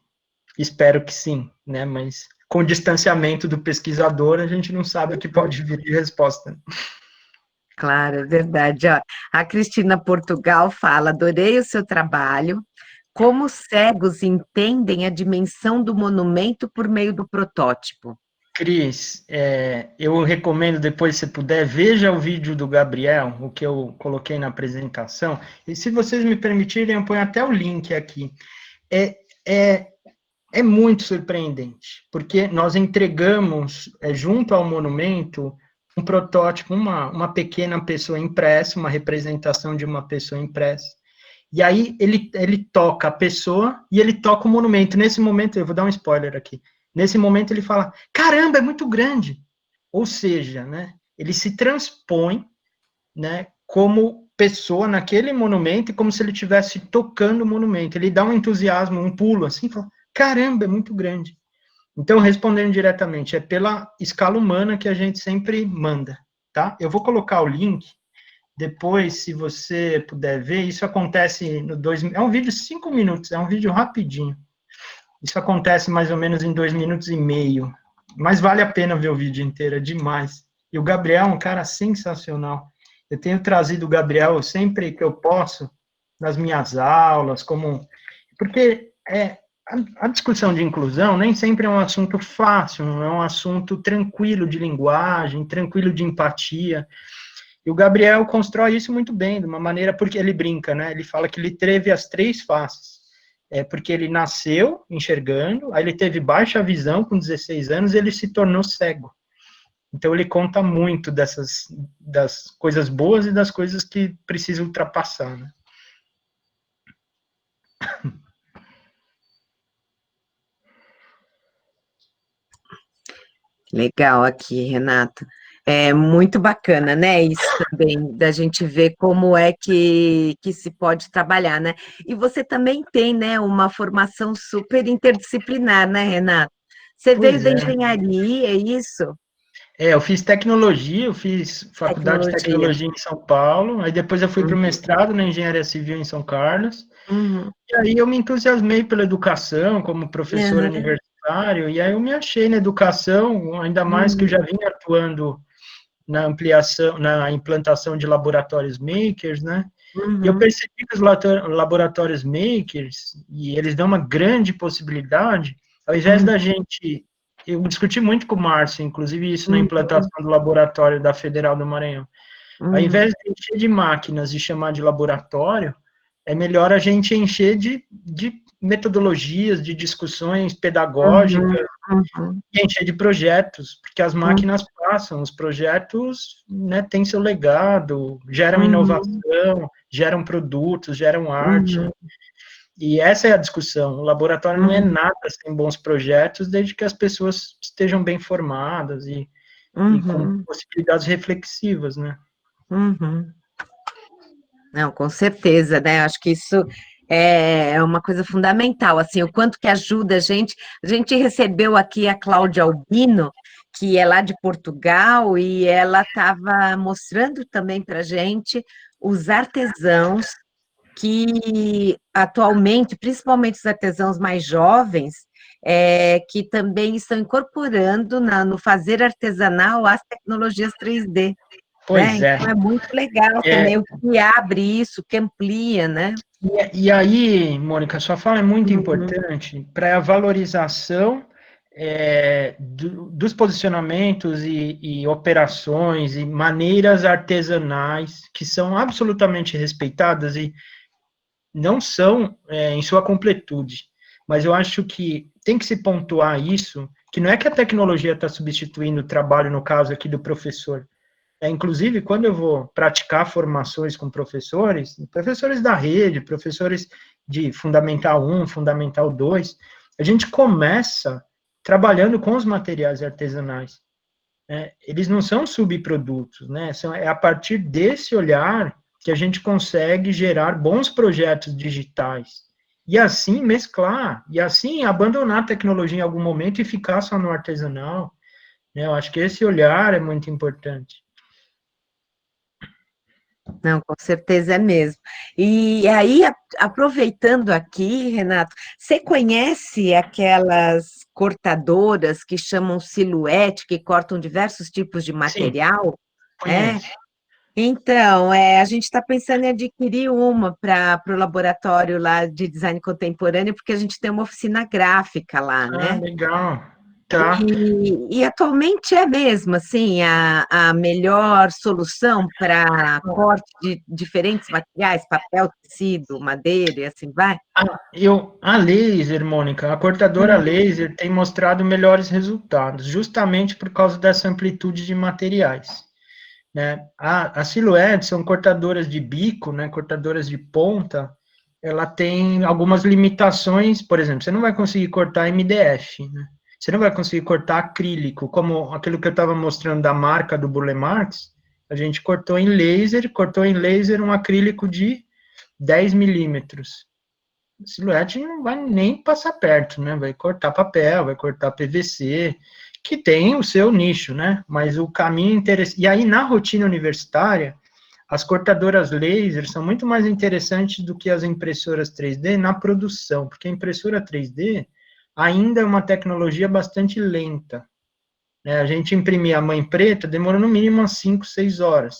Espero que sim, né, mas com o distanciamento do pesquisador, a gente não sabe o que pode vir de resposta. Claro, é verdade. Ó, a Cristina Portugal fala: adorei o seu trabalho. Como os cegos entendem a dimensão do monumento por meio do protótipo? Cris, eu recomendo, depois, se puder, veja o vídeo do Gabriel, o que eu coloquei na apresentação, e se vocês me permitirem, eu ponho até o link aqui. É muito surpreendente, porque nós entregamos, junto ao monumento, um protótipo, uma pequena pessoa impressa, uma representação de uma pessoa impressa, e aí ele toca a pessoa e ele toca o monumento. Nesse momento, eu vou dar um spoiler aqui, nesse momento ele fala, caramba, é muito grande. Ou seja, né, ele se transpõe, né, como pessoa naquele monumento, e como se ele estivesse tocando o monumento. Ele dá um entusiasmo, um pulo, assim, fala, caramba, é muito grande. Então, respondendo diretamente, é pela escala humana que a gente sempre manda, tá? Eu vou colocar o link, depois, se você puder ver, isso acontece no 2... É um vídeo de 5 minutos, é um vídeo rapidinho. Isso acontece mais ou menos em 2 minutos e meio. Mas vale a pena ver o vídeo inteiro, é demais. E o Gabriel é um cara sensacional. Eu tenho trazido o Gabriel sempre que eu posso, nas minhas aulas, porque a discussão de inclusão nem sempre é um assunto fácil, não é um assunto tranquilo de linguagem, tranquilo de empatia. E o Gabriel constrói isso muito bem, de uma maneira, porque ele brinca, né? Ele fala que ele teve as 3 faces. Porque ele nasceu enxergando, aí ele teve baixa visão com 16 anos e ele se tornou cego. Então ele conta muito das coisas boas e das coisas que precisa ultrapassar, né? Legal aqui, Renata. É muito bacana, né? Isso também, da gente ver como é que se pode trabalhar, né? E você também tem, né, uma formação super interdisciplinar, né, Renata? Você veio Pois da é. engenharia, é isso? Eu fiz tecnologia, eu fiz faculdade de Tecnologia. tecnologia em São Paulo, aí depois eu fui para o Uhum, mestrado na engenharia civil em São Carlos, uhum, e aí eu me entusiasmei pela educação como professor uhum, universitário, e aí eu me achei na educação, ainda mais que eu uhum, já vinha atuando na ampliação, na implantação de laboratórios makers, né? E eu uhum, percebi que os laboratórios makers, e eles dão uma grande possibilidade, ao invés uhum, da gente. Eu discuti muito com o Márcio, inclusive isso na uhum, implantação do laboratório da Federal do Maranhão. Ao uhum, invés de encher de máquinas e chamar de laboratório, é melhor a gente encher de metodologias, de discussões uhum, pedagógicas, uhum, e encher de projetos, porque as uhum, máquinas passam, os projetos, né, têm seu legado, geram uhum, inovação, geram produtos, geram arte, uhum, e essa é a discussão. O laboratório não é uhum, nada sem bons projetos, desde que as pessoas estejam bem formadas e com uhum, possibilidades reflexivas, né? uhum. Não, com certeza, né? Acho que isso é uma coisa fundamental, assim, o quanto que ajuda a gente. A gente recebeu aqui a Cláudia Albino, que é lá de Portugal, e ela estava mostrando também para a gente os artesãos que atualmente, principalmente os artesãos mais jovens, que também estão incorporando no fazer artesanal as tecnologias 3D, né? Pois é. Então é muito legal É, também o que abre isso, o que amplia, né? e aí, Mônica, sua fala é muito Uhum, importante para a valorização dos posicionamentos e operações e maneiras artesanais que são absolutamente respeitadas e não são em sua completude. Mas eu acho que tem que se pontuar isso, que não é que a tecnologia está substituindo o trabalho, no caso aqui do professor. Inclusive, quando eu vou praticar formações com professores, professores da rede, professores de Fundamental 1, Fundamental 2, a gente começa trabalhando com os materiais artesanais. Né? Eles não são subprodutos, né? É a partir desse olhar que a gente consegue gerar bons projetos digitais. E assim mesclar, e assim abandonar a tecnologia em algum momento e ficar só no artesanal. Né? Eu acho que esse olhar é muito importante. não, com certeza é mesmo. E aí, aproveitando aqui, Renato, você conhece aquelas cortadoras que chamam silhuete, que cortam diversos tipos de Sim, material? É, conheço. então, a gente está pensando em adquirir uma para o laboratório lá de design contemporâneo, porque a gente tem uma oficina gráfica lá, Ah, né? legal. Tá. E atualmente é mesmo, assim, a melhor solução para corte de diferentes materiais, papel, tecido, madeira e assim vai? A laser, Mônica, a cortadora Hum, laser tem mostrado melhores resultados, justamente por causa dessa amplitude de materiais. Né? As silhuetes são cortadoras de bico, né, cortadoras de ponta, ela tem algumas limitações, por exemplo, você não vai conseguir cortar MDF, né? Você não vai conseguir cortar acrílico, como aquilo que eu estava mostrando da marca do Burle Marx, a gente cortou em laser um acrílico de 10 milímetros. Silhuete não vai nem passar perto, né? Vai cortar papel, vai cortar PVC, que tem o seu nicho, né? Mas o caminho interessante. E aí, na rotina universitária, as cortadoras laser são muito mais interessantes do que as impressoras 3D na produção, porque a impressora 3D ainda é uma tecnologia bastante lenta. Né? A gente imprimir a mãe preta demora no mínimo umas 5, 6 horas.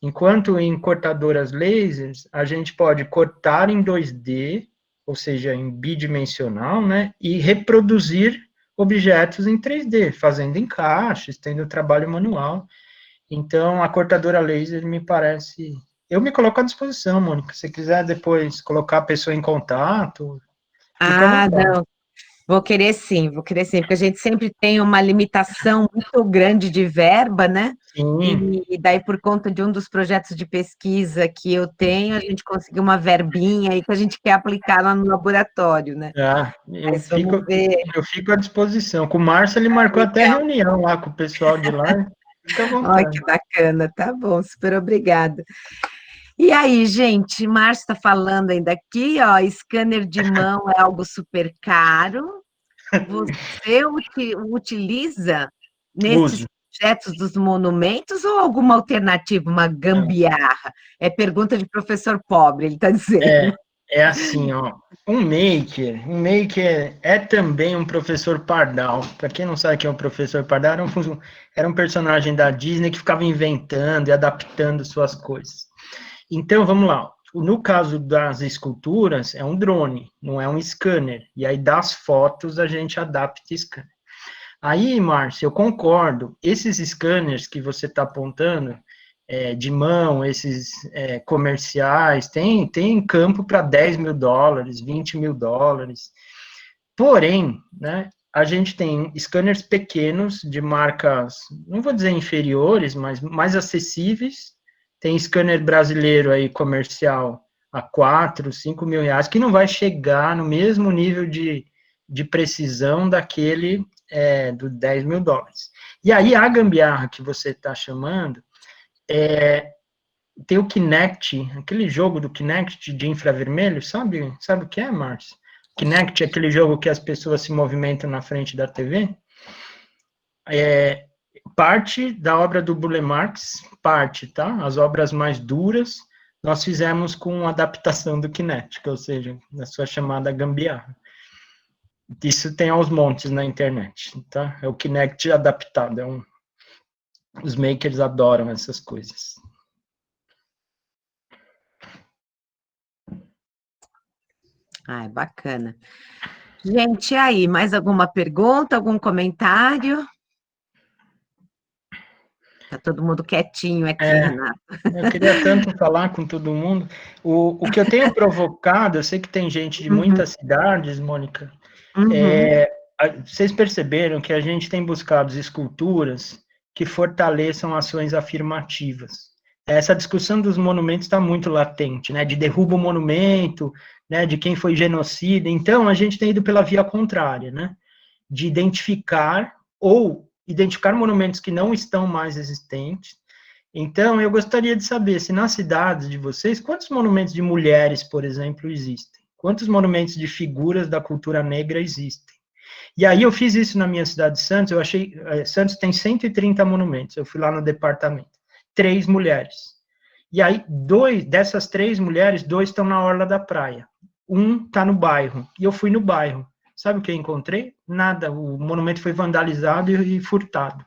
Enquanto em cortadoras lasers, a gente pode cortar em 2D, ou seja, em bidimensional, né, e reproduzir objetos em 3D, fazendo encaixes, tendo trabalho manual. Então, a cortadora laser me parece. Eu me coloco à disposição, Mônica. Se quiser depois colocar a pessoa em contato, fica à Ah, vontade. não, vou querer sim, porque a gente sempre tem uma limitação muito grande de verba, né? Sim, E daí, por conta de um dos projetos de pesquisa que eu tenho, a gente conseguiu uma verbinha aí que a gente quer aplicar lá no laboratório, né? tá. Mas vamos ver. Eu fico à disposição. Com o Márcio, ele marcou até Legal. reunião lá com o pessoal de lá. Fica à Olha que vontade. bacana, tá bom, super obrigada. E aí, gente, Márcio está falando ainda aqui, ó, scanner de mão é algo super caro, Você utiliza nesses Uso. projetos dos monumentos ou alguma alternativa, uma Não. gambiarra? É pergunta de professor pobre, ele está É, dizendo. é assim, ó. Um maker é também um professor Pardal. Para quem não sabe quem é o professor Pardal, era um personagem da Disney que ficava inventando e adaptando suas coisas. Então, vamos lá. No caso das esculturas, é um drone, não é um scanner. E aí, das fotos, a gente adapta scanner. Aí, Márcio, eu concordo. Esses scanners que você está apontando, de mão, esses comerciais, tem campo para US$ 10.000, US$ 20.000. Porém, né, a gente tem scanners pequenos, de marcas, não vou dizer inferiores, mas mais acessíveis. Tem scanner brasileiro aí, comercial, a 4, 5 mil reais, que não vai chegar no mesmo nível de precisão daquele do US$ 10.000. E aí, a gambiarra que você está chamando, tem o Kinect, aquele jogo do Kinect de infravermelho, sabe o que é, Márcio? Kinect é aquele jogo que as pessoas se movimentam na frente da TV. Parte da obra do Burle Marx, tá? As obras mais duras, nós fizemos com adaptação do Kinect, ou seja, na sua chamada gambiarra. Isso tem aos montes na internet, tá? É o Kinect adaptado, os makers adoram essas coisas. Ah, é bacana. Gente, e aí, mais alguma pergunta, algum comentário? Tá todo mundo quietinho aqui, Renato. Eu queria tanto falar com todo mundo. O que eu tenho provocado, eu sei que tem gente de Uhum, muitas cidades, Mônica, uhum, vocês perceberam que a gente tem buscado esculturas que fortaleçam ações afirmativas. Essa discussão dos monumentos está muito latente, né? De derruba o monumento, né? De quem foi genocida. Então, a gente tem ido pela via contrária, né? De identificar monumentos que não estão mais existentes. Então, eu gostaria de saber se nas cidades de vocês, quantos monumentos de mulheres, por exemplo, existem? Quantos monumentos de figuras da cultura negra existem? E aí eu fiz isso na minha cidade de Santos, eu achei, Santos tem 130 monumentos, eu fui lá no departamento, 3 mulheres. E aí, dessas 3 mulheres, 2 estão na orla da praia, um está no bairro, e eu fui no bairro. Sabe o que eu encontrei? Nada, o monumento foi vandalizado e furtado.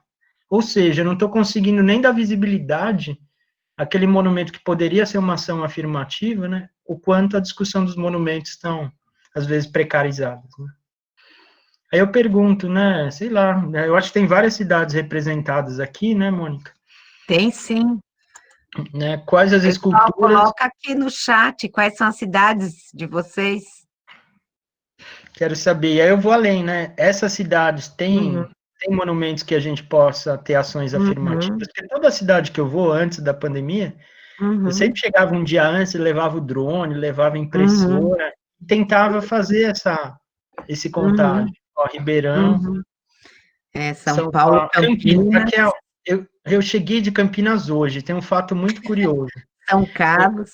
Ou seja, eu não estou conseguindo nem dar visibilidade àquele monumento que poderia ser uma ação afirmativa, né? O quanto a discussão dos monumentos estão, às vezes, precarizadas, né? Aí eu pergunto, né, sei lá, né, eu acho que tem várias cidades representadas aqui, né, Mônica? tem sim. Né, quais as Pessoal, esculturas, coloca aqui no chat quais são as cidades de vocês. quero saber, aí eu vou além, né, essas cidades Uhum, têm monumentos que a gente possa ter ações uhum, afirmativas, porque toda cidade que eu vou, antes da pandemia, eu uhum, sempre chegava um dia antes, levava o drone, levava a uhum, impressora, e tentava fazer esse contágio. uhum, Ó, Ribeirão, uhum. É, São São Paulo, Paulo, Campinas, Campinas, Raquel, eu cheguei de Campinas hoje, tem um fato muito curioso. São Carlos.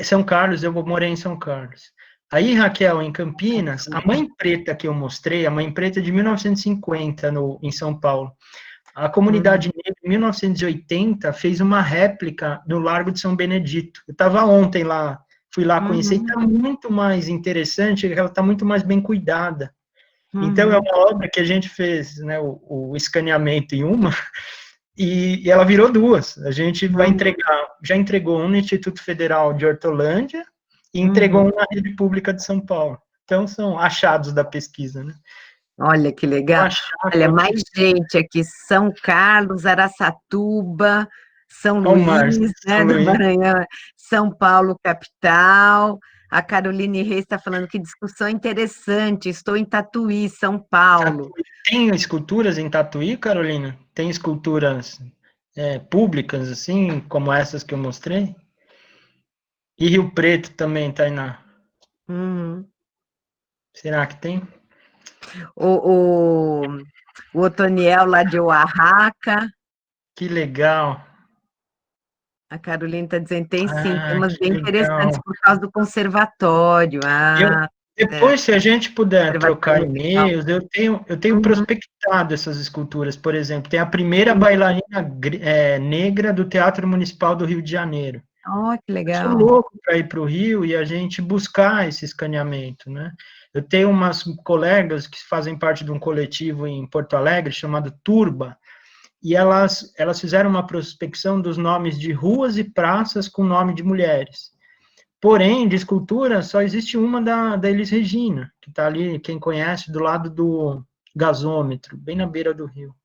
São Carlos, eu morei em São Carlos. Aí, Raquel, em Campinas, a Mãe Preta que eu mostrei, a Mãe Preta de 1950 em São Paulo, a Uhum, comunidade negra, em 1980, fez uma réplica no Largo de São Benedito. Eu estava ontem lá, fui lá conhecer, e uhum, está muito mais interessante, ela está muito mais bem cuidada. Então, é uhum, uma obra que a gente fez, né, o escaneamento em uma, e ela virou 2. A gente vai uhum, entregar, já entregou um no Instituto Federal de Hortolândia e entregou uhum. um na Rede Pública de São Paulo. Então, são achados da pesquisa, né? Olha que Um legal. achado Olha, mais altíssimo. gente aqui, São Carlos, Araçatuba, São Olha o Márcio, Luís, São né, do Luís. Maranhão, São Paulo, capital. A Caroline Reis está falando que discussão interessante. Estou em Tatuí, São Paulo. Tatuí. Tem esculturas em Tatuí, Carolina? Tem esculturas públicas, assim, como essas que eu mostrei? E Rio Preto também, Tainá? Uhum. Será que tem? O, o, o Otoniel lá de Oaxaca. Que legal. A Carolina está dizendo, tem sim, Ah, temas que bem interessantes legal. por causa do conservatório. Eu, Ah, Depois, se a gente puder Ele vai trocar ter e-mails, eu tenho prospectado essas esculturas. Por exemplo, tem a primeira bailarina negra do Teatro Municipal do Rio de Janeiro. Oh, que Eu sou legal. louco para ir para o Rio e a gente buscar esse escaneamento, né? Eu tenho umas colegas que fazem parte de um coletivo em Porto Alegre chamado Turba, e elas fizeram uma prospecção dos nomes de ruas e praças com nome de mulheres. Porém, de escultura, só existe uma da Elis Regina, que está ali, quem conhece, do lado do gasômetro, bem na beira do rio.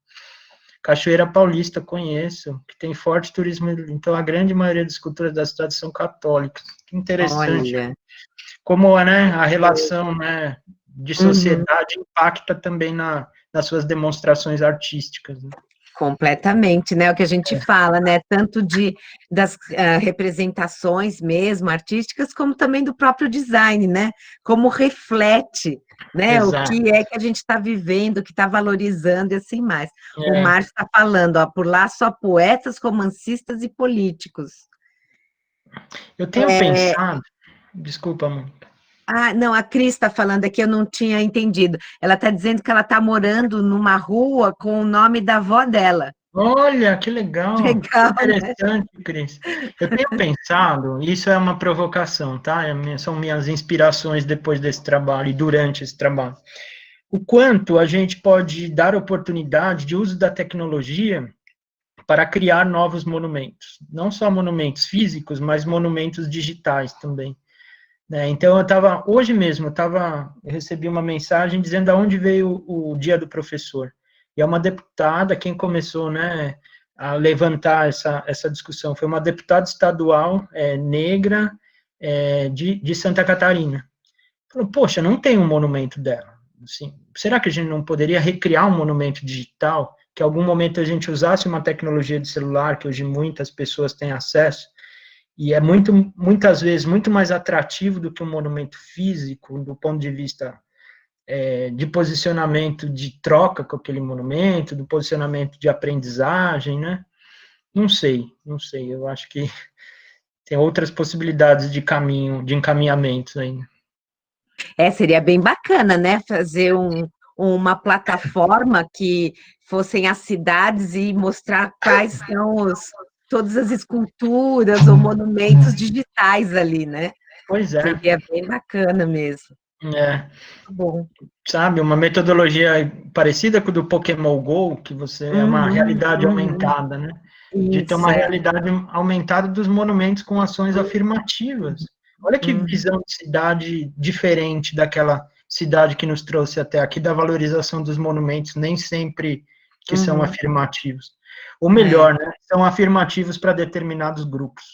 Cachoeira Paulista, conheço, que tem forte turismo, então a grande maioria das esculturas da cidade são católicas. Que interessante. Olha. Como né, a relação né, de Uhum. sociedade impacta também nas suas demonstrações artísticas. Né? Completamente, né? O que a gente fala, né? Tanto das representações mesmo, artísticas, como também do próprio design, né? Como reflete, né? O Exato. que é que a gente está vivendo, o que está valorizando e assim mais. O É. Márcio está falando, ó, por lá só poetas, romancistas e políticos. Eu tenho pensado, desculpa, amor. Ah, não, a Cris está falando aqui, eu não tinha entendido. Ela está dizendo que ela está morando numa rua com o nome da avó dela. Olha, que legal, Legal, né? interessante, Cris. Eu tenho pensado, isso é uma provocação, tá? São minhas inspirações depois desse trabalho e durante esse trabalho. O quanto a gente pode dar oportunidade de uso da tecnologia para criar novos monumentos. Não só monumentos físicos, mas monumentos digitais também. Né? Então, hoje mesmo, eu recebi uma mensagem dizendo aonde veio o Dia do Professor. E é uma deputada, quem começou né, a levantar essa discussão, foi uma deputada estadual negra de Santa Catarina. Falou, poxa, não tem um monumento dela. Assim, será que a gente não poderia recriar um monumento digital, que em algum momento a gente usasse uma tecnologia de celular, que hoje muitas pessoas têm acesso, e é muitas vezes muito mais atrativo do que um monumento físico, do ponto de vista de posicionamento de troca com aquele monumento, do posicionamento de aprendizagem, né? Não sei, eu acho que tem outras possibilidades de caminho, de encaminhamento ainda. Seria bem bacana, né? Fazer uma plataforma que fossem as cidades e mostrar quais são todas as esculturas ou monumentos digitais ali, né? Pois é. Seria bem bacana mesmo. É. Bom. Sabe, uma metodologia parecida com o do Pokémon Go, que é uma realidade aumentada, né? De ter uma realidade aumentada dos monumentos com ações afirmativas. Olha que visão de cidade diferente daquela cidade que nos trouxe até aqui, da valorização dos monumentos, nem sempre que são afirmativos. Ou melhor, né, são afirmativos para determinados grupos.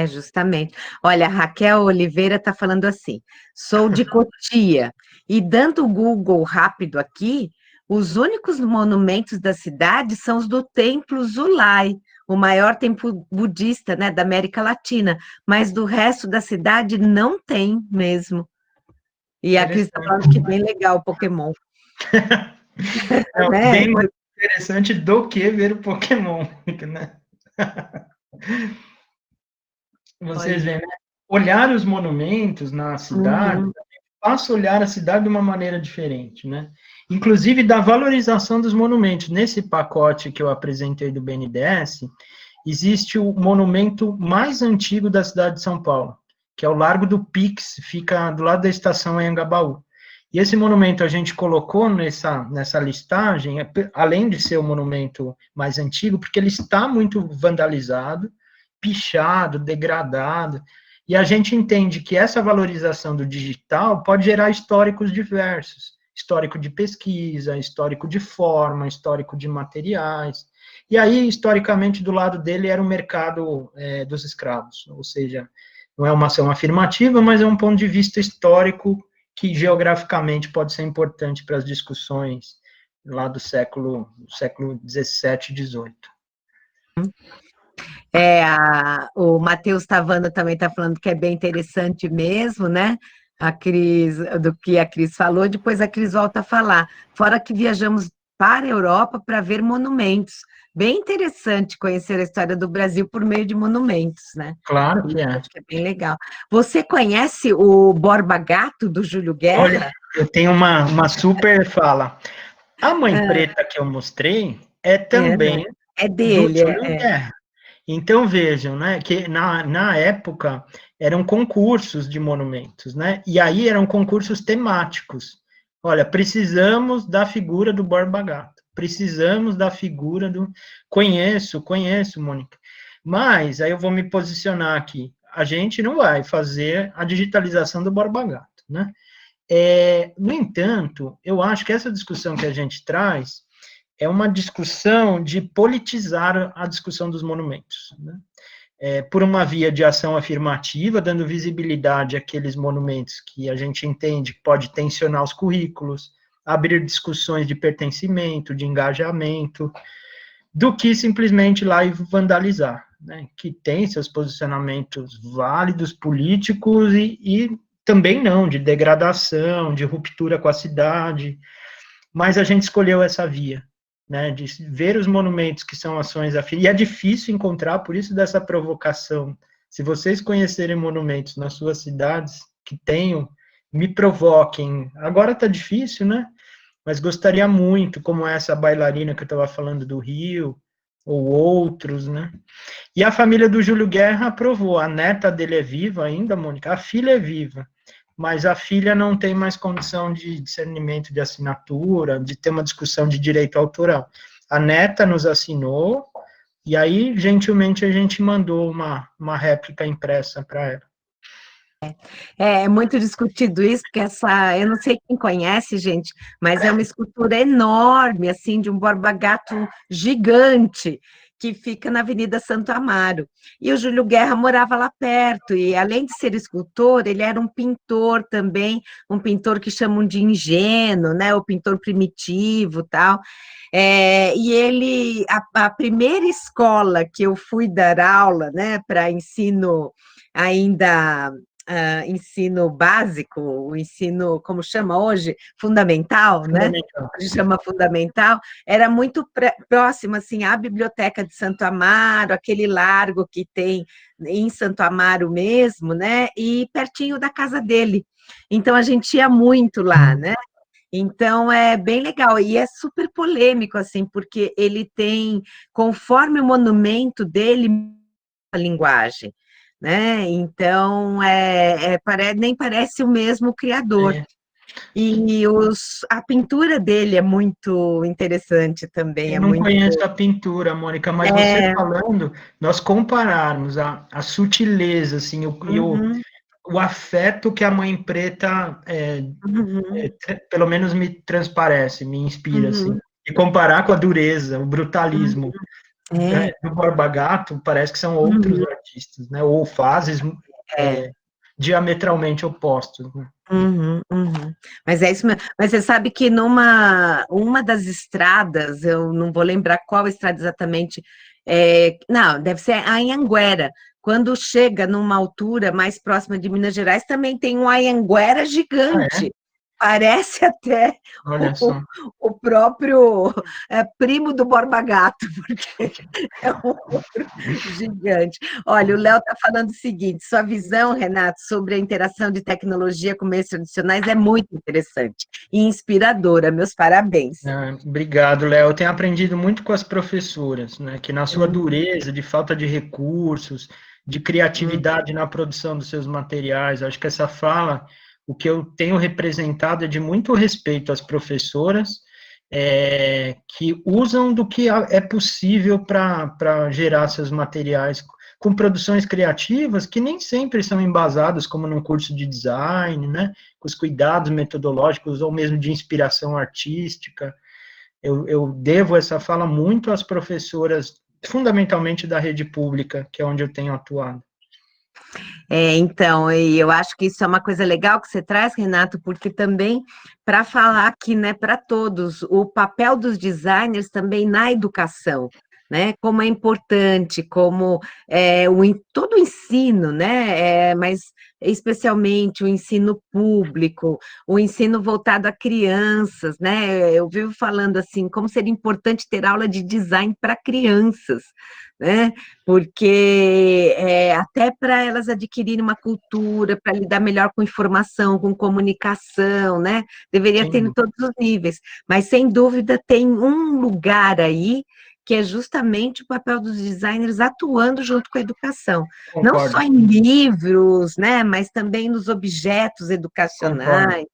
Justamente. Olha, a Raquel Oliveira está falando assim, sou de Cotia, e dando o Google rápido aqui, os únicos monumentos da cidade são os do Templo Zulai, o maior templo budista, né, da América Latina, mas do resto da cidade não tem mesmo. E a Cris está falando que bem legal o Pokémon. É bem mais interessante do que ver o Pokémon, né? Vocês veem, né? Olhar os monumentos na cidade, faça olhar a cidade de uma maneira diferente, né? Inclusive da valorização dos monumentos. Nesse pacote que eu apresentei do BNDES, existe o monumento mais antigo da cidade de São Paulo, que é o Largo do Pix, fica do lado da estação Anhangabaú. E esse monumento a gente colocou nessa listagem, além de ser o monumento mais antigo, porque ele está muito vandalizado, pichado, degradado, e a gente entende que essa valorização do digital pode gerar históricos diversos, histórico de pesquisa, histórico de forma, histórico de materiais, e aí, historicamente, do lado dele era o mercado dos escravos, ou seja, não é uma ação afirmativa, mas é um ponto de vista histórico que geograficamente pode ser importante para as discussões lá do século XVII e XVIII. O Matheus Tavana também está falando que é bem interessante mesmo, né? A Cris, do que a Cris falou, depois a Cris volta a falar. Fora que viajamos para a Europa para ver monumentos. Bem interessante conhecer a história do Brasil por meio de monumentos, né? Claro que é. Acho que é bem legal. Você conhece o Borba Gato, do Júlio Olha, Guerra? eu tenho uma super fala. A Mãe Preta que eu mostrei é também É do dele, Júlio Guerra. Então vejam, né, que na época eram concursos de monumentos, né? E aí eram concursos temáticos. Olha, precisamos da figura do Borba Gato. Precisamos da figura do. Conheço, Mônica. Mas aí eu vou me posicionar aqui. A gente não vai fazer a digitalização do Borba Gato, né? No entanto, eu acho que essa discussão que a gente traz é uma discussão de politizar a discussão dos monumentos, né? Por uma via de ação afirmativa, dando visibilidade àqueles monumentos que a gente entende que pode tensionar os currículos, abrir discussões de pertencimento, de engajamento, do que simplesmente ir lá e vandalizar, né? Que tem seus posicionamentos válidos, políticos, e também não, de degradação, de ruptura com a cidade, mas a gente escolheu essa via, né, de ver os monumentos que são ações afins, e é difícil encontrar, por isso dessa provocação. Se vocês conhecerem monumentos nas suas cidades que tenham, me provoquem. Agora está difícil, né? Mas gostaria muito, como essa bailarina que eu estava falando do Rio, ou outros, né? E a família do Júlio Guerra aprovou. A neta dele é viva ainda, Mônica, a filha é viva, mas a filha não tem mais condição de discernimento de assinatura, de ter uma discussão de direito autoral. A neta nos assinou, e aí, gentilmente, a gente mandou uma réplica impressa para ela. É muito discutido isso, porque eu não sei quem conhece, gente, mas é uma escultura enorme, assim, de um borba-gato gigante, que fica na Avenida Santo Amaro. E o Júlio Guerra morava lá perto, e além de ser escultor, ele era um pintor também, um pintor que chamam de ingênuo, né, o pintor primitivo, tal. E ele, a primeira escola que eu fui dar aula, né, para ensino ainda ensino básico, o ensino, como chama hoje? Fundamental, né? A gente chama fundamental, era muito próximo, assim, à Biblioteca de Santo Amaro, aquele largo que tem em Santo Amaro mesmo, né? E pertinho da casa dele. Então, a gente ia muito lá, né? Então, é bem legal, e é super polêmico, assim, porque ele tem, conforme o monumento dele, a linguagem, né? Então, nem parece o mesmo criador. E a pintura dele é muito interessante também. Eu não conheço a pintura, Mônica, mas você falando, nós compararmos a sutileza, assim, o afeto que a Mãe Preta, pelo menos me transparece, me inspira, assim, e comparar com a dureza, o brutalismo, né, do Borba Gato, parece que são outros artistas, né, ou fases diametralmente opostos, né? Mas é isso mesmo. Mas você sabe que uma das estradas, eu não vou lembrar qual estrada exatamente, não, deve ser a Anhanguera. Quando chega numa altura mais próxima de Minas Gerais, também tem um Anhanguera gigante. Parece até o próprio primo do Borba Gato, porque é um outro gigante. Olha, o Léo está falando o seguinte: sua visão, Renato, sobre a interação de tecnologia com meios tradicionais é muito interessante e inspiradora. Meus parabéns. Obrigado, Léo. Eu tenho aprendido muito com as professoras, né, que na sua dureza, de falta de recursos, de criatividade na produção dos seus materiais, acho que essa fala, o que eu tenho representado é de muito respeito às professoras, que usam do que é possível para gerar seus materiais com produções criativas que nem sempre são embasadas como num curso de design, né, com os cuidados metodológicos ou mesmo de inspiração artística. Eu devo essa fala muito às professoras, fundamentalmente da rede pública, que é onde eu tenho atuado. Então, e eu acho que isso é uma coisa legal que você traz, Renato, porque também, para falar aqui, né, para todos, o papel dos designers também na educação, né? Como é importante, como todo o ensino, né? Mas especialmente o ensino público, o ensino voltado a crianças, né? Eu vivo falando assim, como seria importante ter aula de design para crianças, né? Porque até para elas adquirirem uma cultura, para lidar melhor com informação, com comunicação, né? Deveria ter em Sim, todos os níveis, mas sem dúvida tem um lugar aí que é justamente o papel dos designers atuando junto com a educação, não concordo, só em livros, né, mas também nos objetos concordo. educacionais,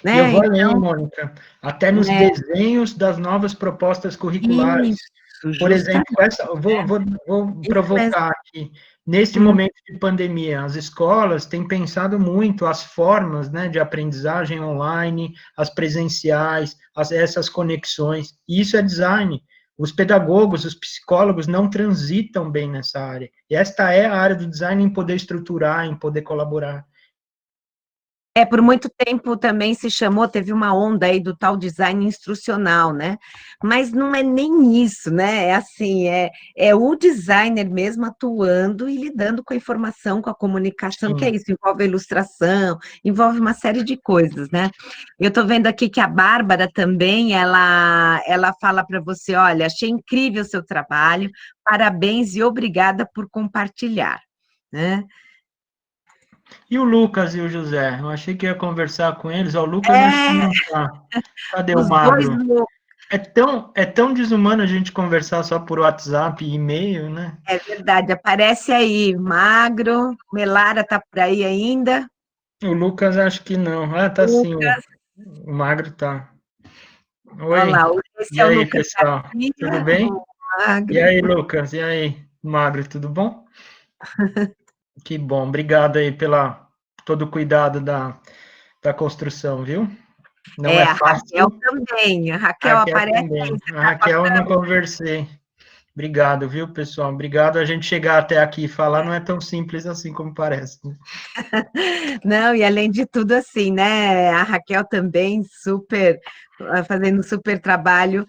E eu né? vou além, Mônica, até nos É, desenhos das novas propostas curriculares. isso, Por exemplo, justamente, vou isso mesmo. provocar aqui. Neste Hum, momento de pandemia, as escolas têm pensado muito as formas, né, de aprendizagem online, as presenciais, essas conexões. E isso é design. Os pedagogos, os psicólogos não transitam bem nessa área. E esta é a área do design em poder estruturar, em poder colaborar. Por muito tempo também se chamou, teve uma onda aí do tal design instrucional, né? Mas não é nem isso, né? É assim, é o designer mesmo atuando e lidando com a informação, com a comunicação, que é Sim, isso, envolve a ilustração, envolve uma série de coisas, né? Eu estou vendo aqui que a Bárbara também, ela fala para você, olha, achei incrível o seu trabalho, parabéns e obrigada por compartilhar, né? e o Lucas e o José? Eu achei que ia conversar com eles. Ó, o Lucas acho que É, não está. Cadê o os dois Magro? É tão desumano a gente conversar só por WhatsApp e e-mail, né? É verdade, aparece aí, magro, Melara tá por aí ainda. O Lucas acho que não. Ah, tá sim, Lucas, o Magro tá. olha Oi, lá, esse e é o aí, Lucas pessoal? Tudo Garcia, bem? o E magro. aí, Lucas? E aí, Magro, tudo bom? Que bom, obrigado aí pela todo o cuidado da construção, viu? Não é A Raquel fácil. também, a A Raquel Raquel aparece aí, também. você A tá com a Raquel eu não câmera. conversei. Obrigado, viu, pessoal? Obrigado. A gente chegar até aqui e falar não é tão simples assim como parece, né? Não, e além de tudo, assim, né? A Raquel também super fazendo super trabalho.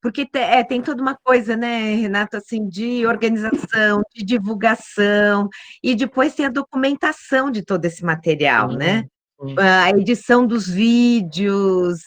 Porque tem toda uma coisa, né, Renato, assim, de organização, de divulgação, e depois tem a documentação de todo esse material, né? Sim, sim. A edição dos vídeos,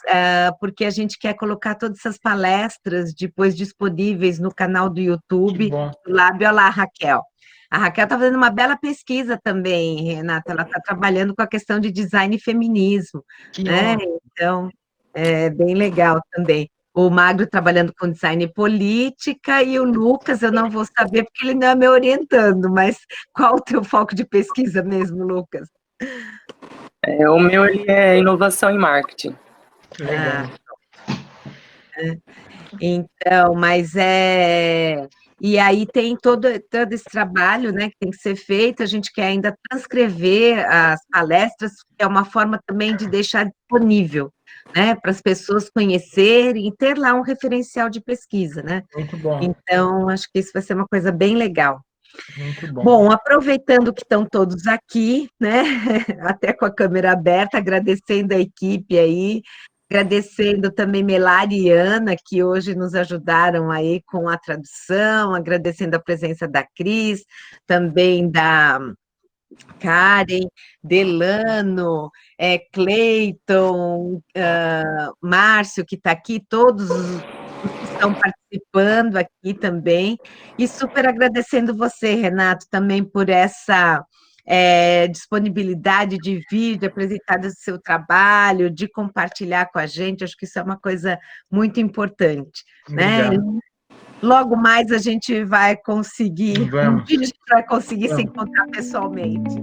porque a gente quer colocar todas essas palestras depois disponíveis no canal do Que YouTube bom. do Lábio. Olha lá, Raquel. A Raquel está fazendo uma bela pesquisa também, Renata. Ela está trabalhando com a questão de design e feminismo, Que né? ótimo. Então, é bem legal também. O Magro trabalhando com design e política, e o Lucas, eu não vou saber porque ele não é me orientando, mas qual o teu foco de pesquisa mesmo, Lucas? O meu ele é inovação em marketing. Ah, Legal. então, mas E aí tem todo esse trabalho, né, que tem que ser feito, a gente quer ainda transcrever as palestras, que é uma forma também de deixar disponível, né, para as pessoas conhecerem e ter lá um referencial de pesquisa, né? Muito bom. Então, acho que isso vai ser uma coisa bem legal. Muito bom. Bom, aproveitando que estão todos aqui, né, até com a câmera aberta, agradecendo a equipe aí, agradecendo também Melari e Ana, que hoje nos ajudaram aí com a tradução, agradecendo a presença da Cris, também da Karen, Delano, Cleiton, Márcio, que está aqui, todos os que estão participando aqui também, e super agradecendo você, Renato, também por essa disponibilidade de vir, de apresentar o seu trabalho, de compartilhar com a gente, acho que isso é uma coisa muito importante, né? Obrigado. Logo mais a gente vai conseguir, um Vamos, dia a gente vai conseguir se vamos. encontrar pessoalmente.